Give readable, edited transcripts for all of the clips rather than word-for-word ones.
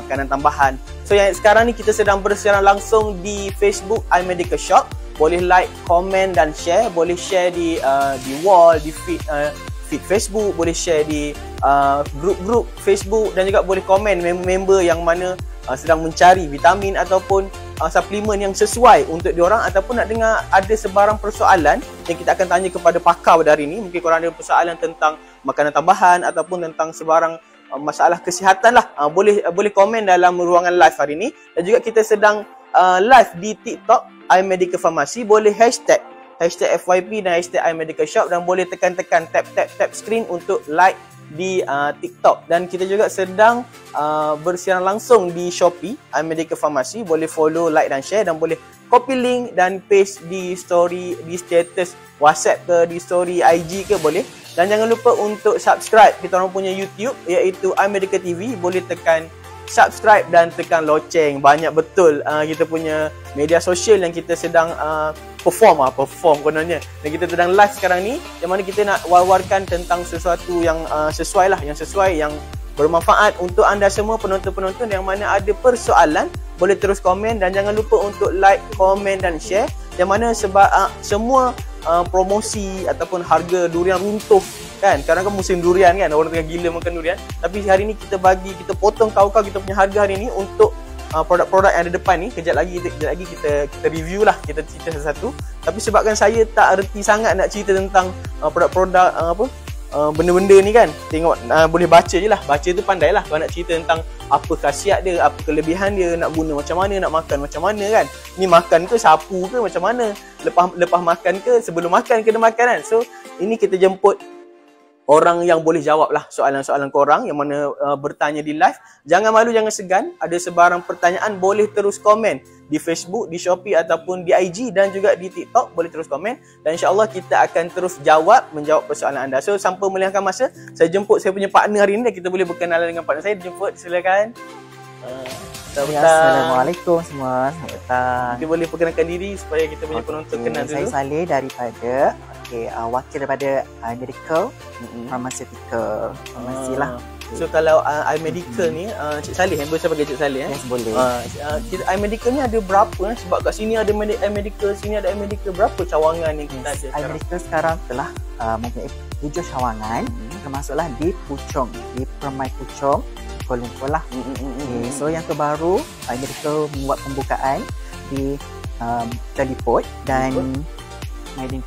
makanan tambahan. So yang sekarang ni kita sedang bersiaran langsung di Facebook iMedical Shop. Boleh like, komen dan share. Boleh share di wall, di feed Facebook, boleh share di grup-grup Facebook dan juga boleh komen member-member yang mana sedang mencari vitamin ataupun suplemen yang sesuai untuk diorang, ataupun nak dengar ada sebarang persoalan yang kita akan tanya kepada pakar pada hari ini. Mungkin korang ada persoalan tentang makanan tambahan ataupun tentang sebarang masalah kesihatan lah. Boleh komen dalam ruangan live hari ini. Dan juga kita sedang live di TikTok iMedical Pharmacy. Boleh hashtag FYP dan hashtag iMedical Shop dan boleh tekan-tekan tap screen untuk like di TikTok. Dan kita juga sedang bersiaran langsung di Shopee iMedical Pharmacy. Boleh follow, like dan share, dan boleh copy link dan paste di story, di status WhatsApp ke, di story IG ke boleh. Dan jangan lupa untuk subscribe kita orang punya YouTube iaitu iMedical TV. Boleh tekan subscribe dan tekan loceng. Banyak betul kita punya media sosial yang kita sedang perform kononnya. Dan kita sedang live sekarang ni, yang mana kita nak war-warkan tentang sesuatu yang sesuai lah, yang sesuai, yang bermanfaat untuk anda semua penonton-penonton. Yang mana ada persoalan, boleh terus komen dan jangan lupa untuk like, komen dan share. Yang mana sebab semua promosi ataupun harga durian runtuh kan. Sekarang kan musim durian kan, orang tengah gila makan durian. Tapi hari ni kita potong kau-kau kita punya harga hari ni untuk produk-produk yang ada depan ni. Kejap lagi kita review lah, kita cerita satu-satu. Tapi sebabkan saya tak erti sangat nak cerita tentang produk-produk benda-benda ni kan, tengok boleh baca je lah. Baca tu pandai lah. Kalau nak cerita tentang apa khasiat dia, apa kelebihan dia, nak guna macam mana, nak makan macam mana kan. Ni makan ke sapu ke macam mana, lepas makan ke, sebelum makan kena makan kan. So ini kita jemput orang yang boleh jawab lah soalan-soalan korang yang mana bertanya di live. Jangan malu, jangan segan. Ada sebarang pertanyaan boleh terus komen di Facebook, di Shopee ataupun di IG dan juga di TikTok. Boleh terus komen dan insyaAllah kita akan terus menjawab persoalan anda. So tanpa melengahkan masa, saya jemput saya punya partner hari ini dan kita boleh berkenalan dengan partner saya. Jemput, silakan. Assalamualaikum semua. Selamat petang. Kita boleh perkenalkan diri supaya kita punya penonton kenal dulu. Saya Saleh daripada wakil daripada iMedical Pharmaceutical. Farmasi lah. So kalau iMedical ni, Cik Saleh, boleh saya panggil Cik Saleh? Yes, boleh. iMedical ni ada berapa? Sebab kat sini ada iMedical, sini ada iMedical. Berapa cawangan yang kita ada sekarang? iMedical sekarang telah mempunyai 7 cawangan, termasuklah di Puchong, di Permai Puchong, Kuala Lumpur lah. So yang terbaru, iMedical membuat pembukaan di Teliport dan Maidin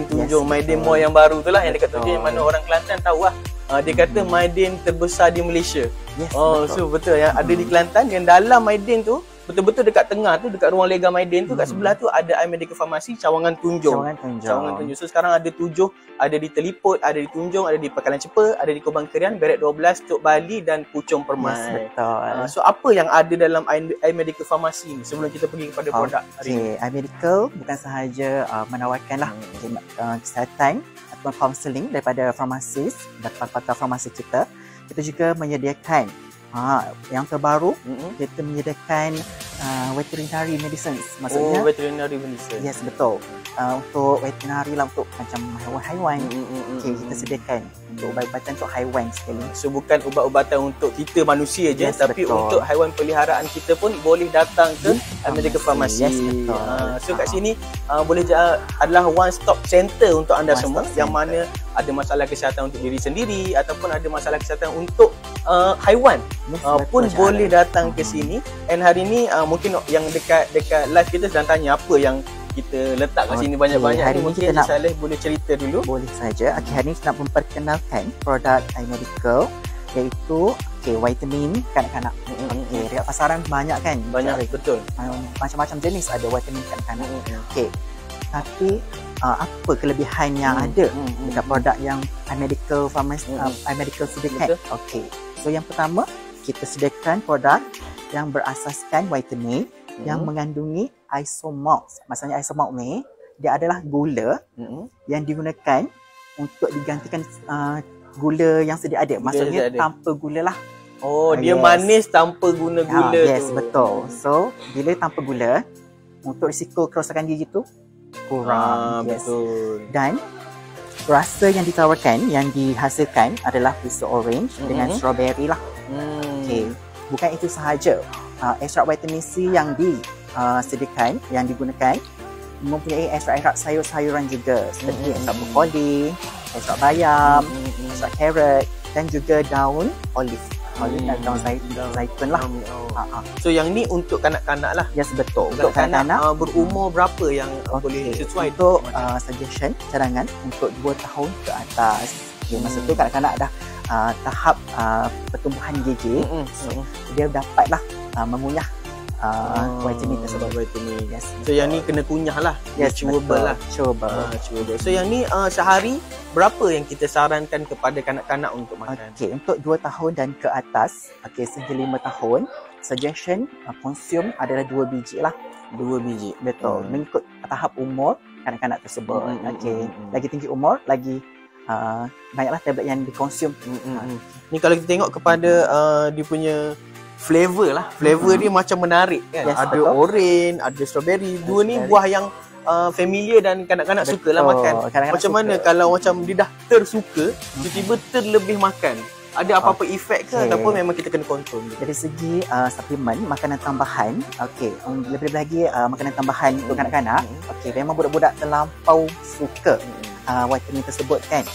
Tunjung. Maidin Mall yang baru tu lah, yang dekat Tunjung, yang mana orang Kelantan tahu lah. Dia kata Maidin terbesar di Malaysia. Yes, betul. So betul yang ada di Kelantan. Yang dalam Maidin tu, betul-betul dekat tengah tu, dekat ruang lega Maidin tu, kat sebelah tu ada iMedical Pharmacy Cawangan Tunjung. So sekarang ada 7, ada di Teliport, ada di Tunjung, ada di Pekalan Cepa, ada di Kubang Kerian, Beret 12, Tok Bali dan Puchong Permai. Yes, betul. So apa yang ada dalam iMedical Pharmacy ni sebelum kita pergi kepada produk hari ini? iMedical bukan sahaja menawarkan kesihatan atau counselling daripada farmasis dan pakar farmasi kita. Kita juga menyediakan yang terbaru, kita menyediakan veterinary medicines. Maksudnya veterinary medicine. Yes, betul. Untuk veterinary lah, untuk macam haiwan-haiwan. Kita sediakan untuk ubat-ubatan untuk haiwan sekali. So bukan ubat-ubatan untuk kita manusia je, tapi betul. Untuk haiwan peliharaan kita pun boleh datang ke iMedical Pharmacy. Yes, betul. So kat sini boleh adalah one stop center untuk anda semua yang mana ada masalah kesihatan untuk diri sendiri ataupun ada masalah kesihatan untuk haiwan. Pun boleh datang ke sini. And hari ni mungkin yang dekat live kita sedang tanya apa yang kita letak kat sini banyak-banyak. Hari ni mungkin Saleh boleh cerita dulu. Boleh saja. Hari ni kita nak memperkenalkan produk iMedical iaitu vitamin kanak-kanak. Dekat pasaran banyak kan? Banyak, betul. Macam-macam jenis ada vitamin kanak-kanak. Tapi apa kelebihan yang ada dekat produk yang iMedical Pharmacy iMedical sediakan? So yang pertama, kita sediakan produk yang berasaskan vitamin yang mengandungi isomalt. Maksudnya isomalt ni dia adalah gula yang digunakan untuk digantikan gula yang sedia ada. Maksudnya tanpa gula lah. Dia manis tanpa guna gula. Yes, betul. So bila tanpa gula, untuk risiko kerosakan gigi tu kurang. Betul. Dan rasa yang ditawarkan, yang dihasilkan adalah pisau orange dengan strawberry lah. bukan itu sahaja. Ekstrak vitamin C yang disediakan, yang digunakan mempunyai ekstrak sayur-sayuran juga seperti ekstrak brokoli, ekstrak bayam, ekstrak carrot dan juga daun olive. Dan daun zaitun lah. So yang ni untuk kanak-kanak lah. Yes, betul. Untuk kanak-kanak berumur berapa yang boleh sesuai? Untuk suggestion cadangan untuk 2 tahun ke atas. Masa tu kanak-kanak dah tahap pertumbuhan gigi. So dia dapatlah mengunyah vitamin tersebut. Yes. So yang ni kena kunyah lah. Yes, chewable lah. Chewable. So yang ni sehari berapa yang kita sarankan kepada kanak-kanak untuk makan? Okey, untuk 2 tahun dan ke atas, sehingga 5 tahun, suggestion consume adalah 2 biji lah. 2 biji. Betul. Mengikut tahap umur kanak-kanak tersebut. Okey. Lagi tinggi umur, lagi banyaklah tablet yang dikonsum. Ni kalau kita tengok kepada dia punya flavor lah. Flavor dia macam menarik kan. Yes, ada betul. orange, ada strawberry. Dua ni buah yang familiar dan kanak-kanak sukalah makan. Macam mana kalau macam dia dah tersuka, tiba-tiba terlebih makan? Ada apa-apa efek ke ataupun memang kita kena kontrol? Dari segi suplemen, makanan tambahan, lebih-lebih lagi makanan tambahan untuk kanak-kanak, memang budak-budak terlampau suka vitamin tersebut kan.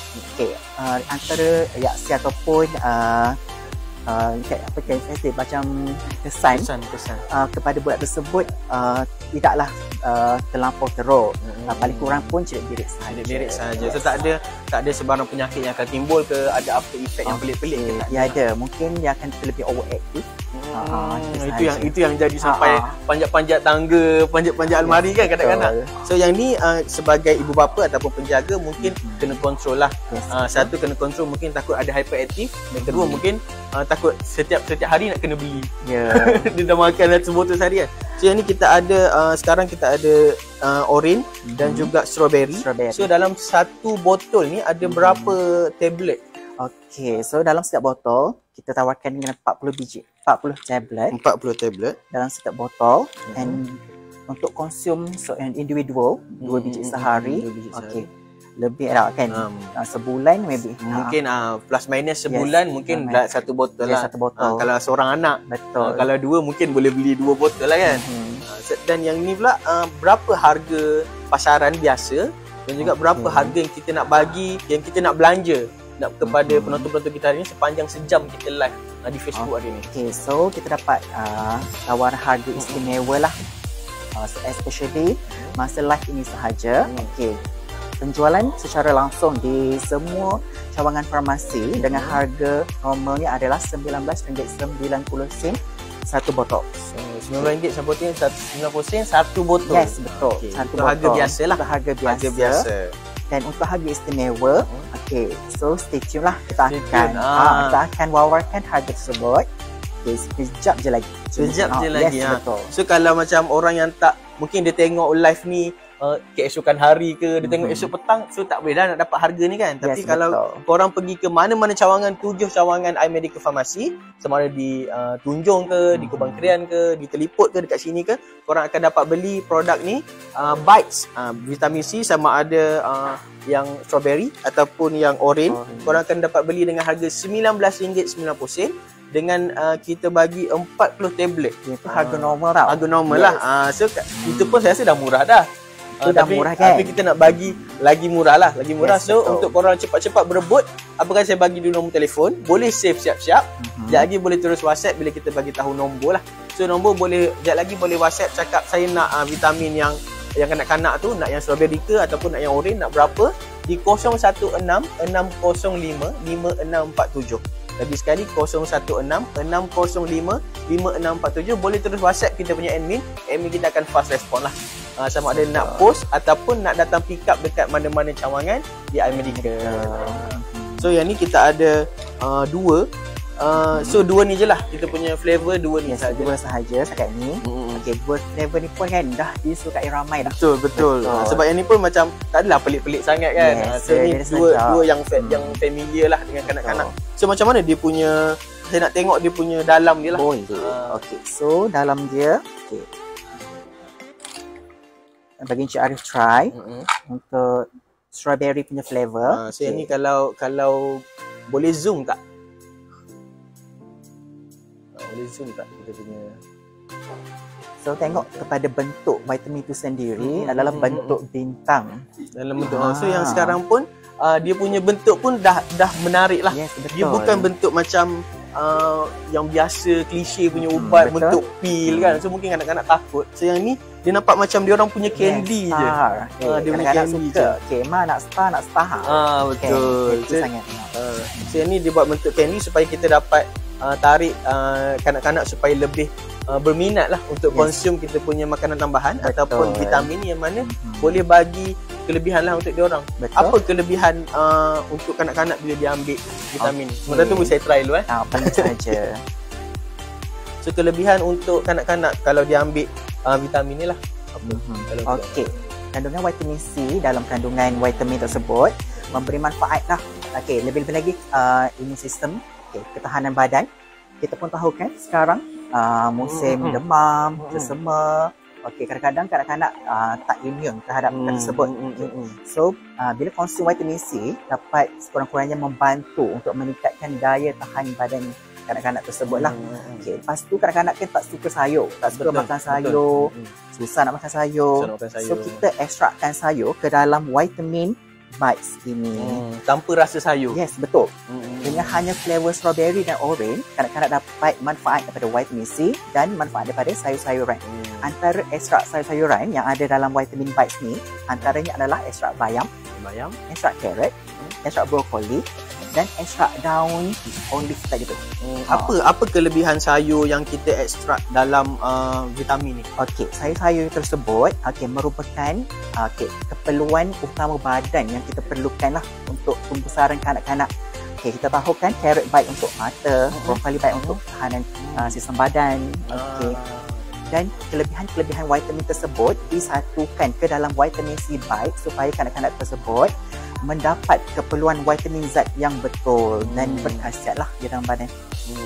Antara reaksi ataupun macam kesan kepada budak tersebut tidaklah terlampau teruk. Paling kurang pun cerit-berit sahaja. So tak ada sebarang penyakit yang akan timbul ke, ada apa efek yang pelik-pelik ke? Ya ada, mungkin dia akan terlebih overactive. Itu yang jadi sampai panjat-panjat tangga, panjat-panjat almari kan kanak-kanak. So yang ni sebagai ibu bapa ataupun penjaga mungkin kena kontrol lah. Satu, kena kontrol, mungkin takut ada hyperaktif. Yang kedua, mungkin takut setiap hari nak kena beli. Dia dah makan dah sebotol sehari kan. So yang ni kita ada sekarang kita ada orange dan juga strawberry. So dalam satu botol ni ada berapa tablet? Okey, so dalam setiap botol kita tawarkan dengan 40 biji, 40 tablet dalam setiap botol. And untuk konsum individual 2 biji sehari. Okey. Lebih dah kan sebulan maybe mungkin plus minus sebulan mungkin satu botol lah. Satu botol. Kalau seorang anak betul. Kalau dua mungkin boleh beli 2 botol lah kan. Dan yang ni pula berapa harga pasaran biasa dan juga berapa harga yang kita nak bagi, yang kita nak belanja kepada penonton-penonton kita hari ni sepanjang sejam kita live di Facebook hari ni. Okay, so kita dapat tawaran harga istimewa lah, especially masa live ini sahaja. Okay, penjualan secara langsung di semua cawangan farmasi dengan harga normalnya adalah RM19.90 satu botol. RM19.90 satu botol. Yes, betul. Satu botol. Harga biasa lah. Harga biasa. Dan untuk harga istimewa, so stay tune lah. Kita akan wawarkan harga tersebut. Sekejap je lagi. Yes, betul. So kalau macam orang yang tak, mungkin dia tengok live ni keesokan hari ke, dia tengok esok petang, so tak boleh dah nak dapat harga ni kan. Tapi kalau korang pergi ke mana-mana cawangan, 7 cawangan iMedical Pharmacy, sama ada di Tunjung ke, di Kubang Krian ke, di Teliput ke, dekat sini ke, korang akan dapat beli produk ni, Bites vitamin C, sama ada yang strawberry ataupun yang orange. Korang akan dapat beli dengan harga RM19.90 dengan kita bagi 40 tablet. Itu harga normal tau. Harga normal lah. So itu pun saya rasa dah murah dah. Dah murah kan? Tapi kita nak bagi lagi murah lah. Lagi murah. Yes, so betul. untuk korang cepat-cepat berebut, apakah saya bagi dulu nombor telefon, boleh save siap-siap. Sekejap lagi boleh terus WhatsApp bila kita bagi tahu nombor lah. So nombor boleh, sekejap lagi boleh WhatsApp cakap saya nak vitamin yang kanak-kanak tu, nak yang strawberry ke ataupun nak yang orange, nak berapa, di 016 605 5647. Lagi sekali 016 605 5647. Boleh terus WhatsApp kita punya admin kita akan fast respond lah. Sama ada nak post ataupun nak datang pick up dekat mana-mana cawangan di iMedical. So yang ni kita ada 2. So 2 ni je lah kita punya flavor, 2 ni sahaja. 2 sahaja setakat ni. Okey, 2 flavor ni pun kan dah disukai ramai dah. Betul. Sebab yang ni pun macam tak adalah pelik-pelik sangat kan. So ni dua yang familiar lah dengan kanak-kanak. So macam mana dia punya, saya nak tengok dia punya dalam dia lah. Okey, so dalam dia, bagi Encik Arif try untuk strawberry punya flavor. So yang ni kalau boleh zoom tak? Boleh zoom tak kita punya? So tengok kepada bentuk vitamin itu sendiri adalah bentuk bintang. Dalam bentuk. So yang sekarang pun dia punya bentuk pun dah menarik lah. Yes, betul. Dia bukan bentuk macam yang biasa klise punya ubat bentuk pil kan. So mungkin kanak-kanak takut. So yang ni dia nampak macam dia orang punya candy je. Dia punya candy je. Okay, nak star. Betul. Itu sangat. So yang ni dia buat bentuk candy supaya kita dapat tarik kanak-kanak supaya lebih berminat lah untuk konsum kita punya makanan tambahan ataupun vitamin yang mana boleh bagi kelebihan lah untuk diorang. Apa kelebihan untuk kanak-kanak bila dia ambil vitamin ni? Sementara tu saya try dulu Paling saja. So kelebihan untuk kanak-kanak kalau dia ambil vitamin ni lah. Okey. Kandungan vitamin C dalam kandungan vitamin tersebut memberi manfaat lah. Okey, lebih-lebih lagi immune system, ketahanan badan. Kita pun tahu kan sekarang musim demam, sesama. Okey, kadang-kadang kanak-kanak tak imun terhadap perkara tersebut. So, bila konsum vitamin C dapat sekurang-kurangnya membantu untuk meningkatkan daya tahan badan kanak-kanak tersebut lah. Okay. Lepas tu kanak-kanak kan tak suka sayur, tak suka makan sayur, susah nak makan sayur. So, kita ekstrakkan sayur ke dalam vitamin bites ini. Tanpa rasa sayur. Yes, betul. Dengan hanya flavor strawberry dan orange, kanak-kanak dapat manfaat daripada vitamin C dan manfaat daripada sayur-sayuran. Antara ekstrak sayur-sayuran yang ada dalam vitamin bites ni, antaranya adalah ekstrak bayam, ekstrak carrot, ekstrak brokoli dan ekstrak daun olive tadi tu. Apa kelebihan sayur yang kita ekstrak dalam vitamin ni? Okey, sayur-sayur tersebut merupakan keperluan utama badan yang kita perlukan lah untuk pembesaran kanak-kanak. Okey, kita tahu kan carrot baik untuk mata, brokoli baik untuk tahanan sistem badan. Okey. Dan kelebihan-kelebihan vitamin tersebut disatukan ke dalam vitamin C baik supaya kanak-kanak tersebut mendapat keperluan vitamin Z yang betul dan berkhasiat lah di dalam badan.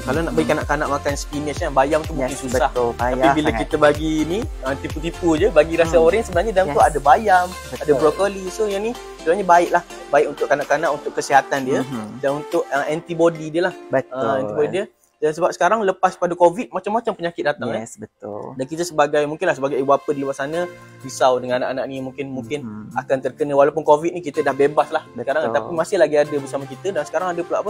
Kalau nak bagi kanak-kanak makan spinach kan, bayam tu mungkin susah. Betul, tapi bila kita bagi ni, tipu-tipu je, bagi rasa orange, sebenarnya dalam tu ada bayam, ada brokoli. So yang ni sebenarnya baik lah. Baik untuk kanak-kanak, untuk kesihatan dia dan untuk antibody dia lah. Betul. Antibody dia. Dan sebab sekarang lepas pada COVID, macam-macam penyakit datang. Yes, betul. Dan kita mungkinlah sebagai ibu bapa di luar sana risau dengan anak-anak ni mungkin akan terkena, walaupun COVID ni kita dah bebas lah sekarang, tapi masih lagi ada bersama kita. Dan sekarang ada pula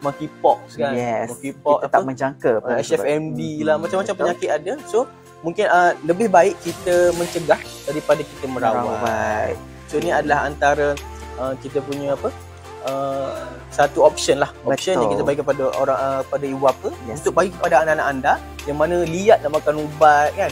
monkeypox kan. Monkeypox kita tak menjangka HFMD lah, macam-macam penyakit ada. So mungkin lebih baik kita mencegah daripada kita merawat. So ni adalah antara kita punya satu option yang kita bagi kepada orang, pada ibu bapa untuk bagi kepada anak-anak anda yang mana liat nak makan ubat kan,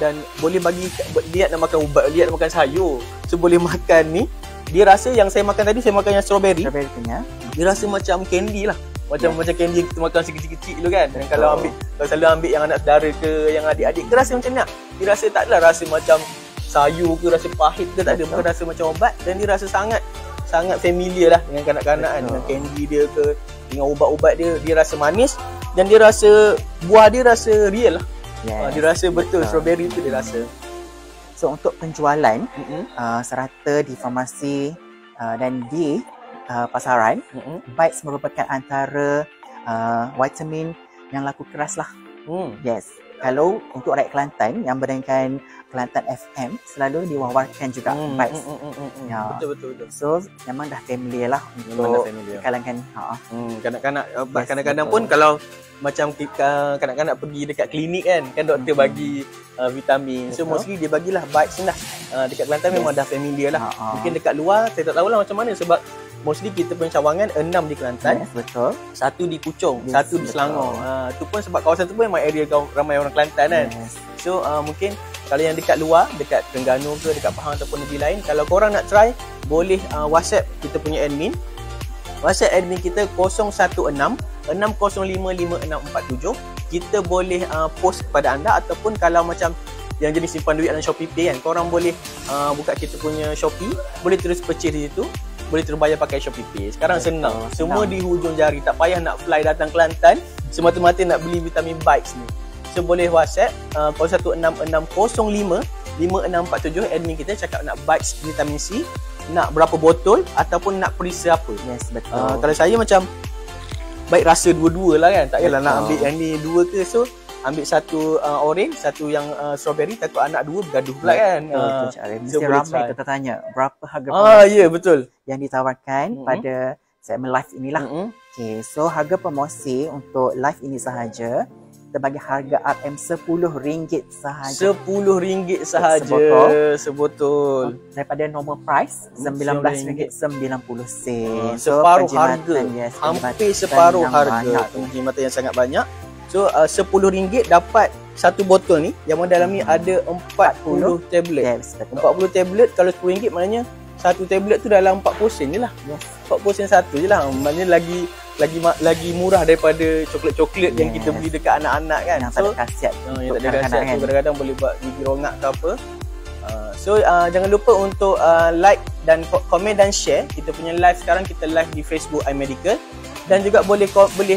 dan boleh bagi liat nak makan ubat, liat nak makan sayur, so boleh makan ni. Dia rasa yang saya makan tadi, saya makan yang strawberry punya, dia rasa macam candy lah, macam candy yang kita makan sekecil-kecil dulu kan. Dan kalau selalu ambil yang anak saudara ke yang adik-adik, dia rasa macam ni lah. Dia rasa tak adalah rasa macam sayur ke, rasa pahit ke, tak ada, bukan rasa macam ubat. Dan dia rasa sangat familiar lah dengan kanak-kanak kan, dengan candy dia ke, dengan ubat-ubat dia rasa manis dan dia rasa buah dia rasa real lah. Dia rasa betul strawberry tu dia rasa. So untuk penjualan serata di farmasi dan di pasaran, bites merupakan antara vitamin yang laku keras lah. Yes. Kalau untuk rakyat Kelantan yang berdengarkan Kelantan FM, selalu diwawarkan juga bites. Betul. So memang dah familiar lah untuk kalangan kanak-kanak. Kadang-kadang pun kalau macam kanak-kanak pergi dekat klinik kan doktor bagi vitamin. So mostly dia bagilah bites ni lah. Dekat Kelantan memang dah familiar lah. Mungkin dekat luar saya tak tahulah macam mana, sebab mostly kita punya cawangan 6 di Kelantan, betul. 1 di Puchong, 1 di Selangor. Tu pun sebab kawasan tu pun memang area ramai orang Kelantan kan. So mungkin kalau yang dekat luar, dekat Terengganu ke, dekat Pahang ataupun negeri lain, kalau korang nak try, boleh WhatsApp kita punya admin. WhatsApp admin kita 016-605-5647. Kita boleh post kepada anda, ataupun kalau macam yang jenis simpan duit dalam Shopee Pay kan, korang boleh buka kita punya Shopee, boleh terus purchase di situ, boleh terus bayar pakai Shopee Pay. Sekarang senang. Semua di hujung jari, tak payah nak fly datang Kelantan semata-mata nak beli vitamin bites ni. So boleh WhatsApp 016-605-5647. admin kita cakap nak bites vitamin C, nak berapa botol ataupun nak perisa apa. Yes, betul. Kalau saya macam baik rasa dua-dua lah kan. Tak payahlah nak Betul. ambil yang ni dua ke. So ambil satu orange, satu yang strawberry, takut anak dua bergaduh pula kan. Betul, Cik Arif. Mesti so boleh ramai try. kita tanya berapa harga Ya betul. yang ditawarkan pada segmen live inilah. Okey, so harga promosi untuk live ini sahaja kita bagi harga RM RM10 sahaja. RM10 sahaja sebotol. Daripada normal price RM19.90. Separuh harga. Hampir separuh harga. Perkhidmatan yang sangat banyak. So RM10 dapat satu botol ni yang dalam ni ada 40 tablet. Yes, betul. 40 tablet kalau RM10 maknanya satu tablet tu dalam 40 sen je lah. Yes. 40 sen satu je lah. Maknanya lagi murah daripada coklat-coklat yang kita beli dekat anak-anak kan. Yang tak ada khasiat. Yang tak ada khasiat tu kadang-kadang boleh buat gigi rongak ke apa. Jangan lupa untuk like dan komen dan share. Kita punya live sekarang, kita live di Facebook iMedical. Dan juga boleh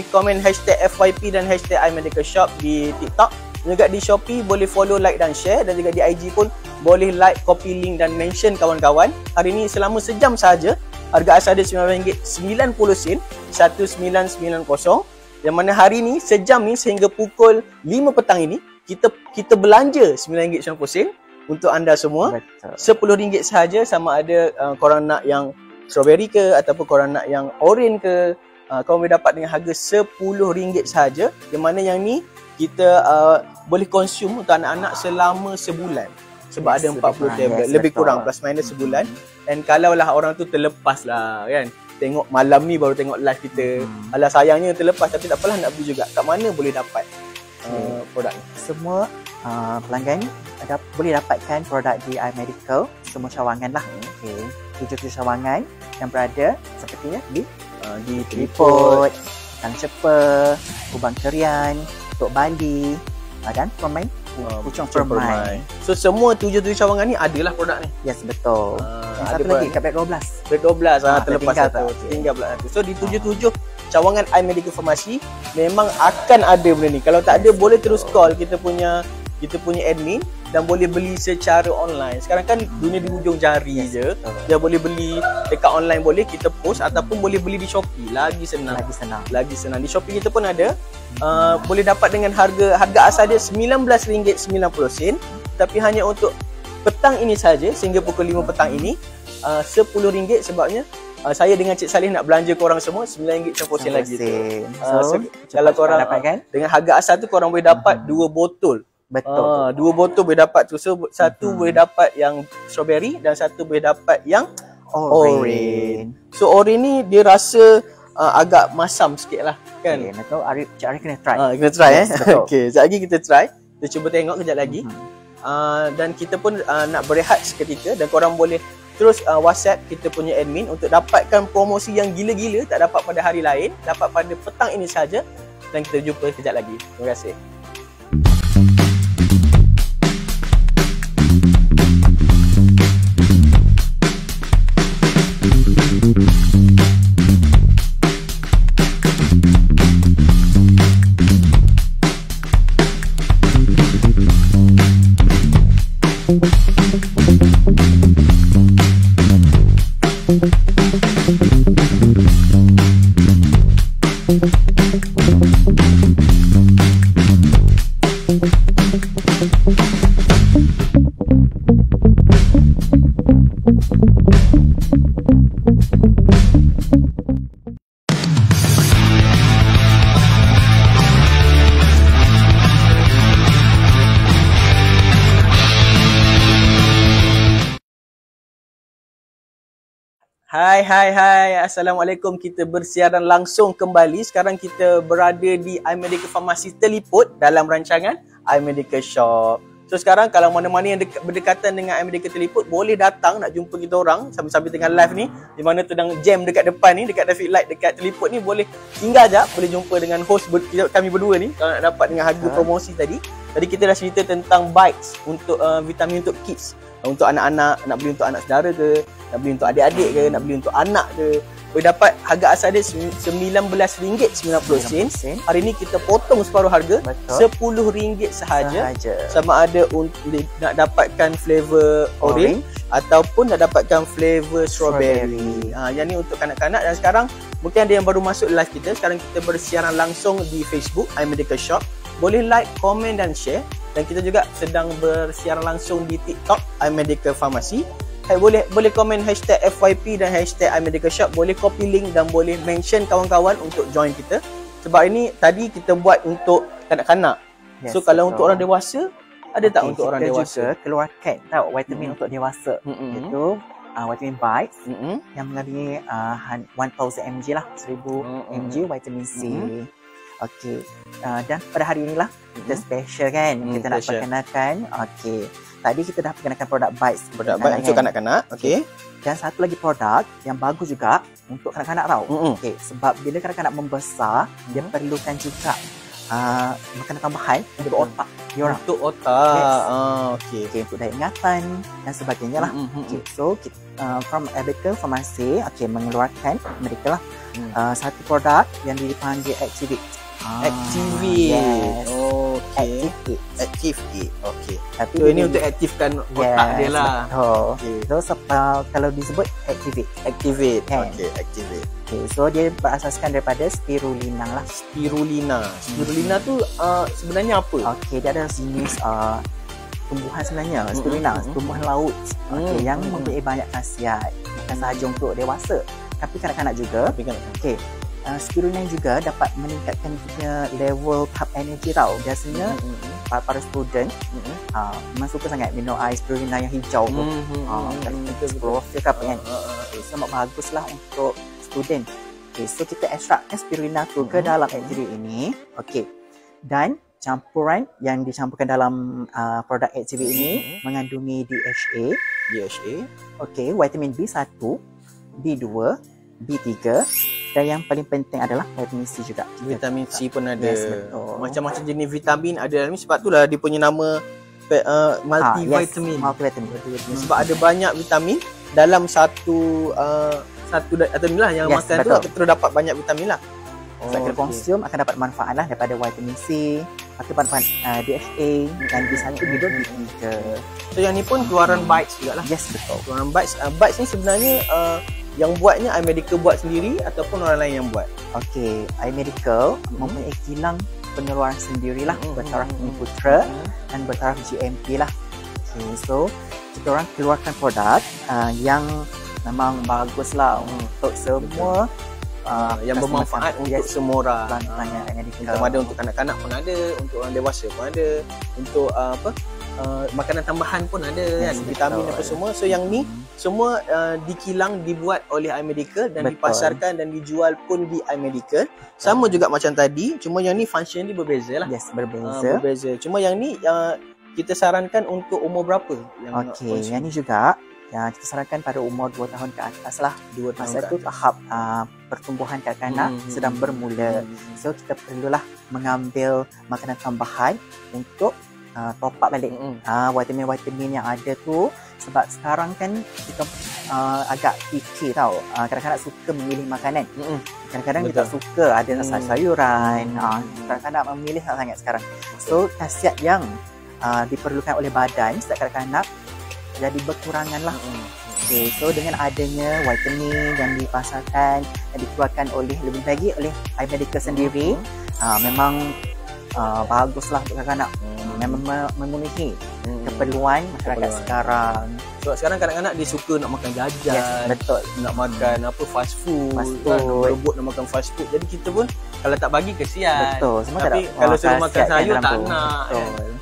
komen hashtag FYP dan hashtag iMedical Shop di TikTok. Juga di Shopee boleh follow, like dan share. Dan juga di IG pun boleh like, copy link dan mention kawan-kawan. Hari ini selama sejam sahaja, harga asal dia RM9.90, 1990. Yang mana hari ni sejam ni sehingga pukul 5 petang ini kita belanja RM9.90 untuk anda semua. RM10 sahaja, sama ada korang nak yang strawberry ke ataupun korang nak yang orange ke, korang boleh dapat dengan harga RM10 sahaja. Yang mana yang ni kita boleh konsum untuk anak-anak selama sebulan. Sebab ada 40 tablet, lebih kurang plus minus sebulan. Dan kalau lah orang tu terlepas lah kan, tengok malam ni baru tengok live kita, alah sayangnya terlepas, tapi tak apalah, nak beli juga. Kat mana boleh dapat produk ni? Semua pelanggan boleh dapatkan produk di iMedical, semua cawangan lah. Okay. 7 cawangan yang berada sepertinya di Teliput, Kang Cepa, Kubang Kerian, Tok Bali dan permain Pucung Permai. So semua 7 cawangan ni adalah produk ni. Yes, betul. Yang satu lagi kat Black 12. Black 12 terlepas satu. Tinggal pula satu. So di 7 cawangan iMedical Farmasi memang akan ada benda ni. Kalau tak ada boleh terus call kita punya admin dan boleh beli secara online. Sekarang kan dunia di hujung jari je. Dia boleh beli dekat online, boleh kita post ataupun boleh beli di Shopee. Lagi senang. Di Shopee kita pun ada. Boleh dapat dengan harga asal dia RM19.90, tapi hanya untuk petang ini saja sehingga pukul 5 petang ini RM10 sebabnya saya dengan Cik Salih nak belanja korang semua RM9.90 lagi tu. Kalau korang dengan harga asal tu korang boleh dapat 2 botol. Betul. 2 botol boleh dapat tu. So satu boleh dapat yang strawberry dan satu boleh dapat yang orange. So orange ni dia rasa agak masam sikit lah kan. Cik Arif kena try. Kena try Okay, sekejap lagi kita try. Kita cuba tengok kejap lagi. Dan kita pun nak berehat seketika. Dan korang boleh terus WhatsApp kita punya admin untuk dapatkan promosi yang gila-gila. Tak dapat pada hari lain, dapat pada petang ini saja. Dan kita jumpa kejap lagi. Terima kasih. Hai. Assalamualaikum. Kita bersiaran langsung kembali. Sekarang kita berada di iMedical Farmasi Teliput dalam rancangan iMedical Shop. So sekarang kalau mana-mana yang berdekatan dengan iMedical Teliput boleh datang nak jumpa kita orang sambil-sambil tengah live ni, di mana tu tengah jam dekat depan ni, dekat traffic light dekat Teliput ni, boleh tinggal jap, boleh jumpa dengan host kami berdua ni kalau nak dapat dengan harga promosi tadi. Tadi kita dah cerita tentang bites untuk vitamin untuk kids. Untuk anak-anak, nak beli untuk anak saudara ke, nak beli untuk adik-adik ke, nak beli untuk anak ke, boleh dapat harga asal dia RM19.90. Hari ni kita potong separuh harga, RM10 sahaja. Sama ada nak dapatkan flavor orange ataupun nak dapatkan flavor strawberry. Yang ni untuk kanak-kanak. Dan sekarang Mungkin ada yang baru masuk live kita. Sekarang kita bersiaran langsung di Facebook iMedical Shop. Boleh like, komen dan share. Dan kita juga sedang bersiaran langsung di TikTok iMedical Pharmacy. Boleh komen hashtag FYP dan hashtag iMedical Shop. Boleh copy link dan boleh mention kawan-kawan untuk join kita. Sebab ini tadi kita buat untuk kanak-kanak. So kalau untuk orang dewasa, ada tak untuk orang dewasa? Kita juga keluarkan vitamin untuk dewasa. Iaitu vitamin Bites yang mengandungi 1000 mg lah, 1000 mg vitamin C. Okey. Dan pada hari inilah kita special kan. Kita nak perkenalkan. Okey. Tadi kita dah perkenalkan produk Bites. Produk Bites untuk kanak-kanak. Okey. Dan satu lagi produk yang bagus juga untuk kanak-kanak tau. Okey. Sebab bila kanak-kanak membesar, dia perlukan juga makanan tambahan untuk otak diorang. Untuk otak. Okey. Untuk daya ingatan dan sebagainya lah. Okey. So from Medical Pharmacy mengeluarkan medical lah satu produk yang dipanggil Activate. Activate. Yes. Okey. Activate. Okey. Tapi so ini untuk aktifkan otak dia lah. Betul. So kalau disebut Activate. Activate. Kan? Okey, Activate. Okay, so dia berasaskan daripada spirulina lah. Spirulina. Spirulina tu sebenarnya apa? Okey, dia adalah jenis tumbuhan sebenarnya. Spirulina, tumbuhan laut. Okey, yang mempunyai banyak khasiat. Bukan sahaja untuk dewasa, tapi kanak-kanak juga. Okey. Spirulina juga dapat meningkatkan punya level tahap energi tau. Biasanya para student memang suka sangat minum air spirulina yang hijau tu. Itu explosive apa kan. So bagus lah untuk student. Okay, so kita extractkan spirulina tu ke dalam activate ini. Okay. Dan campuran yang dicampurkan dalam produk activate ini mengandungi DHA. Okay, vitamin B1, B2, B3 dan yang paling penting adalah vitamin C juga. Vitamin C pun ada. Yes, betul. Macam-macam jenis vitamin ada dalam ni. Sebab itulah dia punya nama multivitamin. Multivitamin. Sebab ada banyak vitamin dalam satu atau inilah yang makan betul. Tu terus dapat banyak vitamin lah. So, kita konsum akan dapat manfaat lah daripada vitamin C, atau manfaat DHA dan B1, B2, B3. So yang ni pun keluaran Bites juga lah. Yes, betul. Keluaran Bites. Bites ni sebenarnya yang buatnya iMedical buat sendiri ataupun orang lain yang buat? Okey, iMedical mempunyai kilang pengeluaran sendirilah bertaraf Putra dan bertaraf GMP lah. Okay, so kita orang keluarkan produk yang memang bagus lah untuk semua yang bermanfaat untuk semua orang. IMedical ada untuk kanak-kanak pun ada, untuk orang dewasa pun ada, untuk makanan tambahan pun ada kan, vitamin apa semua. So yang ni semua dikilang, dibuat oleh iMedical dan dipasarkan dan dijual pun di iMedical. Sama juga macam tadi, cuma yang ni function dia berbeza lah. Yes, berbeza. Cuma yang ni kita sarankan untuk umur berapa? Okey, yang ni juga kita sarankan pada umur 2 tahun ke atas lah. 2 tahun masa tu tahap pertumbuhan kanak-kanak sedang bermula. So kita perlulah mengambil makanan tambahan untuk top up balik vitamin-vitamin yang ada tu. Sebab sekarang kan kita agak fikir tau, kadang-kadang suka memilih makanan. Kadang-kadang kita suka ada sayuran, kadang-kadang memilih sangat sekarang. So khasiat yang diperlukan oleh badan setiap kanak-kanak jadi berkurangan lah. Okay, so dengan adanya vitamin yang dipasarkan, yang dikeluarkan lebih lagi oleh iMedical sendiri, memang baguslah untuk kanak-kanak. Memang memenuhi keperluan masyarakat sekarang. Sebab sekarang kanak-kanak dia suka nak makan jajan. Yes, betul. Nak makan fast food. Kan, rebut nak makan fast food. Jadi kita pun kalau tak bagi kesian. Betul. Semua tapi kalau suruh makan sayur tak nak.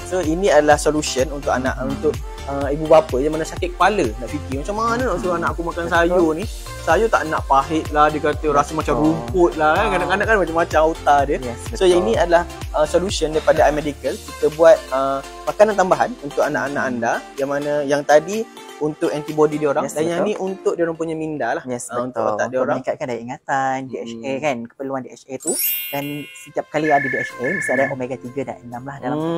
So ini adalah solution untuk anak, untuk ibu bapa yang mana sakit kepala nak fikir macam mana nak suruh anak aku makan sayur ni. Sayur tak nak, pahit lah, dia kata rasa macam rumput lah kan. Kadang-kadang kan macam-macam auta dia. So yang ini adalah solution daripada iMedical. Kita buat makanan tambahan untuk anak-anak anda, yang mana yang tadi untuk antibody dia orang, dan yang ni untuk dia orang punya minda lah. Untuk otak dia orang, meningkatkan daya ingatan, DHA kan, keperluan DHA tu. Dan setiap kali ada DHA mesti ada omega 3 dan 6 lah dalam tu.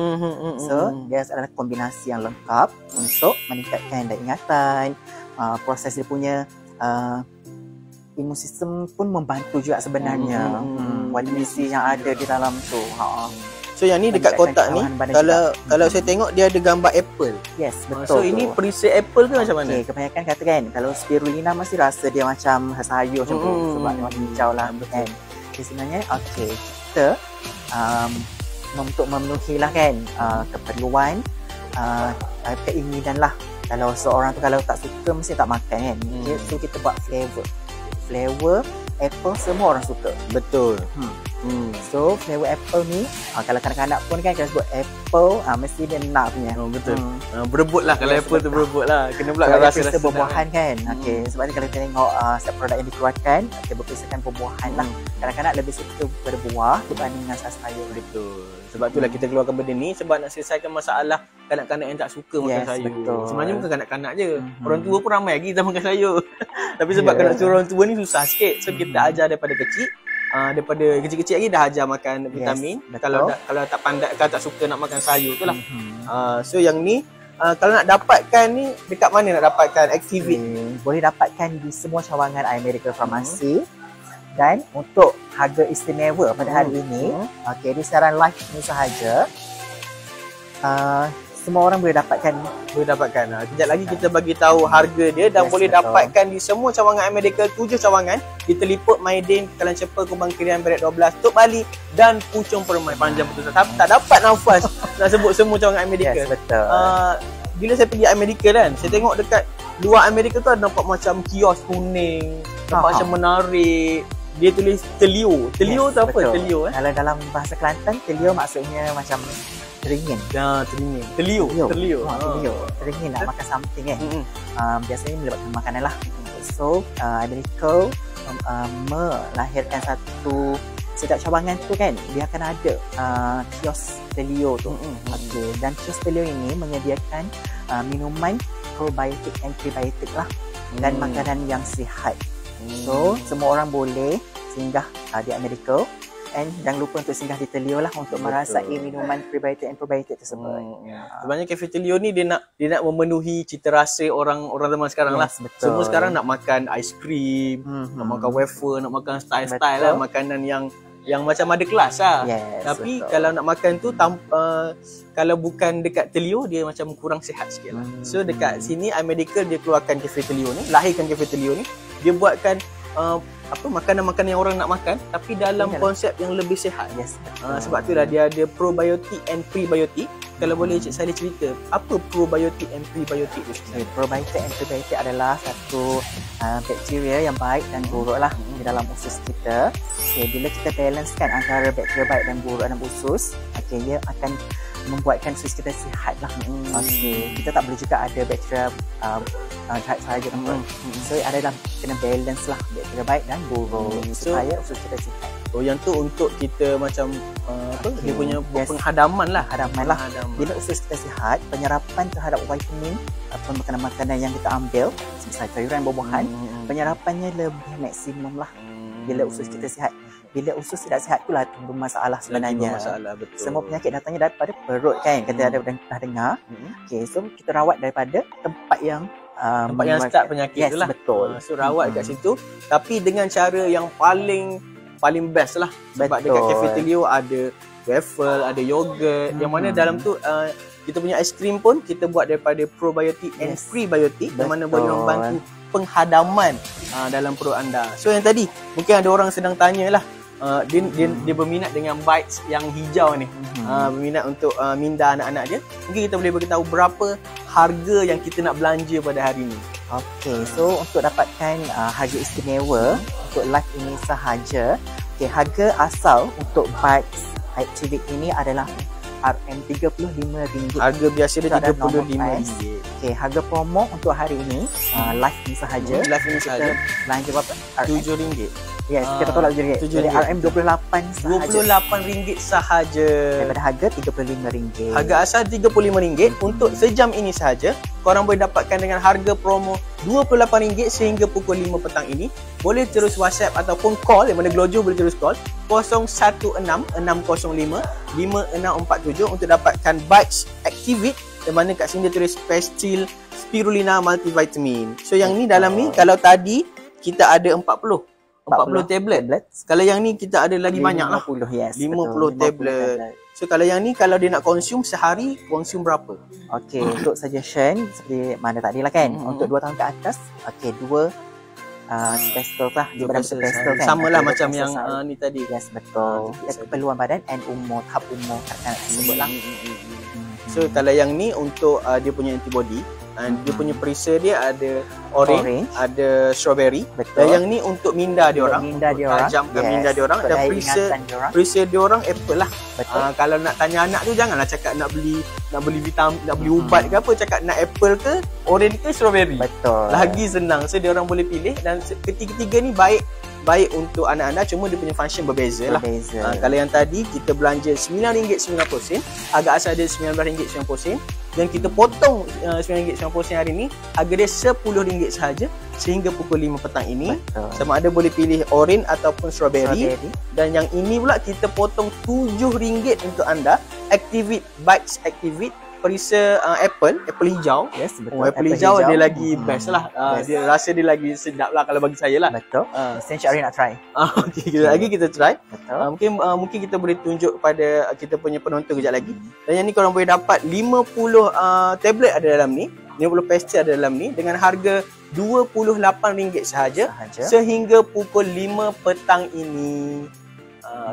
So dia adalah kombinasi yang lengkap untuk meningkatkan daya ingatan, proses dia punya imun sistem pun membantu juga sebenarnya. Vitamin C yang ada di dalam tu. So So yang ni dekat kotak ni, kalau saya tengok dia ada gambar apple. Yes, betul. So ini perisai apple ke macam mana? Okey, kebanyakan kata kan, kalau spirulina mesti rasa dia macam sayur macam tu sebab dia warna hijau lah kan. Jadi sebenarnya kita untuk memenuhi lah kan keperluan keinginan lah. Kalau seorang tu kalau tak suka mesti tak makan kan. So kita buat flavor apple semua orang suka. Betul. So flavor apple ni kalau kanak-kanak pun kan kalau sebut apple mesti dia nak punya. Betul. Berebut lah kalau apple tu berebut lah. Kena pula rasa buah-buahan kan. Okey, sebab ni kalau kita tengok setiap produk yang dikeluarkan berpisahkan buah-buahan lah. Kanak-kanak lebih suka berbuah berbanding dengan sayur. Betul. Sebab itulah kita keluarkan benda ni sebab nak selesaikan masalah kanak-kanak yang tak suka makan sayur. Betul. Sebenarnya bukan kanak-kanak je. Orang tua pun ramai lagi tak makan sayur. Tapi sebab nak suruh orang tua ni susah sikit. So kita ajar daripada kecil. Daripada kecil-kecil lagi dah ajar makan vitamin. Kalau tak pandai, kalau tak suka nak makan sayur tu lah. So yang ni kalau nak dapatkan ni dekat mana nak dapatkan Activit? Boleh dapatkan di semua cawangan iMedical Pharmacy. Dan untuk harga istimewa pada hari ini, di siaran live ini sahaja, semua orang boleh dapatkan. Kejap lagi kita bagi tahu harga dia dan boleh dapatkan di semua cawangan iMedical, 7 cawangan di Teliput, Maidin, Kalan Cepa, Kubang Kirian, Beret 12, Tok Bali dan Puchong Permai. Panjang betul. Tak dapat nafas nak sebut semua cawangan iMedical. Betul. Bila saya pergi iMedical kan, saya tengok dekat luar iMedical tu ada nampak macam kios kuning, nampak macam menarik. Dia tulis Telio. Telio tu apa? Betul. Telio Kalau dalam bahasa Kelantan, Telio maksudnya macam teringin. Teringin. Telio. Teringin nak makan something kan. Biasanya melibatkan makanan lah. So, iMedical melahirkan setiap cawangan tu kan, dia akan ada kios Telio tu. Dan kios Telio ini menyediakan minuman probiotik and prebiotik lah. Dan makanan yang sihat. So, semua orang boleh singgah di iMedical and jangan lupa untuk singgah di Telio lah untuk merasai minuman prebiotik and probiotik tersebut. Sebenarnya Cafe Telio ni dia nak memenuhi cita rasa orang zaman sekarang lah. Betul. Semua sekarang nak makan aiskrim, nak makan wafer, nak makan style-style lah, makanan yang macam ada kelas lah. Tapi kalau nak makan tu kalau bukan dekat Telio dia macam kurang sihat sikit lah. So dekat sini iMedical dia keluarkan Cafe Telio ni, lahirkan Cafe Telio ni. Dia buatkan makanan-makanan yang orang nak makan tapi dalam konsep yang lebih sihat. Sebab itulah dia ada probiotik and prebiotik. Kalau boleh saya cerita, apa probiotik and prebiotik tu? Probiotik and prebiotik adalah satu bakteria yang baik dan buruk lah di dalam usus kita. Bila kita balancekan antara bakteria baik dan buruk dalam usus, dia akan membuatkan usus kita sihat lah. Kita tak boleh juga ada bakteria jahat sahaja. So adalah kena balance lah bakteria baik dan buruk supaya usus kita sihat. Yang tu untuk kita macam dia punya penghadaman lah. Bila usus kita sihat, penyerapan terhadap vitamin atau makanan-makanan yang kita ambil seperti sayuran, buah-buahan, penyerapannya lebih maksimum lah bila usus kita sihat. Bila usus tidak sihat itulah timbul masalah sebenarnya. Betul. Semua penyakit datangnya daripada perut kan. Kita dah dengar. So kita rawat daripada tempat yang start penyakit tu lah. Betul. So rawat kat situ tapi dengan cara yang paling best lah. Sebab dekat Cafe Telio ada waffle, ada yogurt, yang mana dalam tu kita punya aiskrim pun kita buat daripada probiotik and prebiotik, yang mana boleh membantu penghadaman dalam perut anda. So yang tadi mungkin ada orang sedang tanya lah, dia berminat dengan bites yang hijau ni, berminat untuk minda anak-anak dia. Mungkin kita boleh beritahu berapa harga yang kita nak belanja pada hari ni. So untuk dapatkan harga istimewa untuk live ini sahaja, harga asal untuk bites Activit ini adalah RM35. Harga biasa dia RM35. Harga promo untuk hari ini live ini sahaja. Kita belanja berapa? RM7. Yes, kita tolak RM7. Jadi RM28 sahaja. RM28 sahaja. Daripada harga RM35. Harga asal RM35 untuk sejam ini sahaja. Korang boleh dapatkan dengan harga promo RM28 sehingga pukul 5 petang ini. Boleh terus WhatsApp ataupun call, yang mana Glojo boleh terus call 016-605-5647 untuk dapatkan bites Activit, yang mana kat sini dia tulis Pastil Spirulina Multivitamin. So yang ni dalam ni, kalau tadi kita ada 40. 40 tablet. Kalau yang ni kita ada lagi banyak lah. 50, yes. 50 tablet. So kalau yang ni kalau dia nak konsum sehari, konsum berapa? Okey, untuk suggestion seperti mana tadi lah kan. Untuk 2 tahun ke atas, okey 2 pestle lah. 2 pestle kan. Sama lah macam yang ni tadi. Yes, betul. Keperluan badan and umur, tahap umur kanak-kanak tersebut lah. So kalau yang ni untuk dia punya antibody, dia punya perisa dia ada orange, ada strawberry. Betul. Dan yang ni untuk minda dia orang, tajamkan minda dia orang. Dan perisa dia orang apple lah. Kalau nak tanya anak tu janganlah cakap nak beli vitamin, nak beli ubat ke apa, cakap nak apple ke, orange ke, strawberry. Betul. Lagi senang. So dia orang boleh pilih dan ketiga-tiga ni baik untuk anak-anak, cuma dia punya function berbeza lah. Kalau yang tadi kita belanja RM9.90, harga asal dia RM19.90 dan kita potong RM9.90 hari ni, harga dia RM10 sahaja sehingga pukul 5 petang ini. Sama ada boleh pilih orange ataupun strawberry. Dan yang ini pula kita potong RM7 untuk anda. Activate Bites Activate perisa apple hijau. Yes, betul. Apple hijau dia lagi best lah. Dia rasa dia lagi sedap lah kalau bagi saya lah. Betul. Essential nak try. Okey, kita try. Mungkin kita boleh tunjuk kepada kita punya penonton kejap lagi. Dan yang ni korang boleh dapat 50 tablet ada dalam ni. 50 pastil ada dalam ni dengan harga RM28 sahaja sehingga pukul 5 petang ini.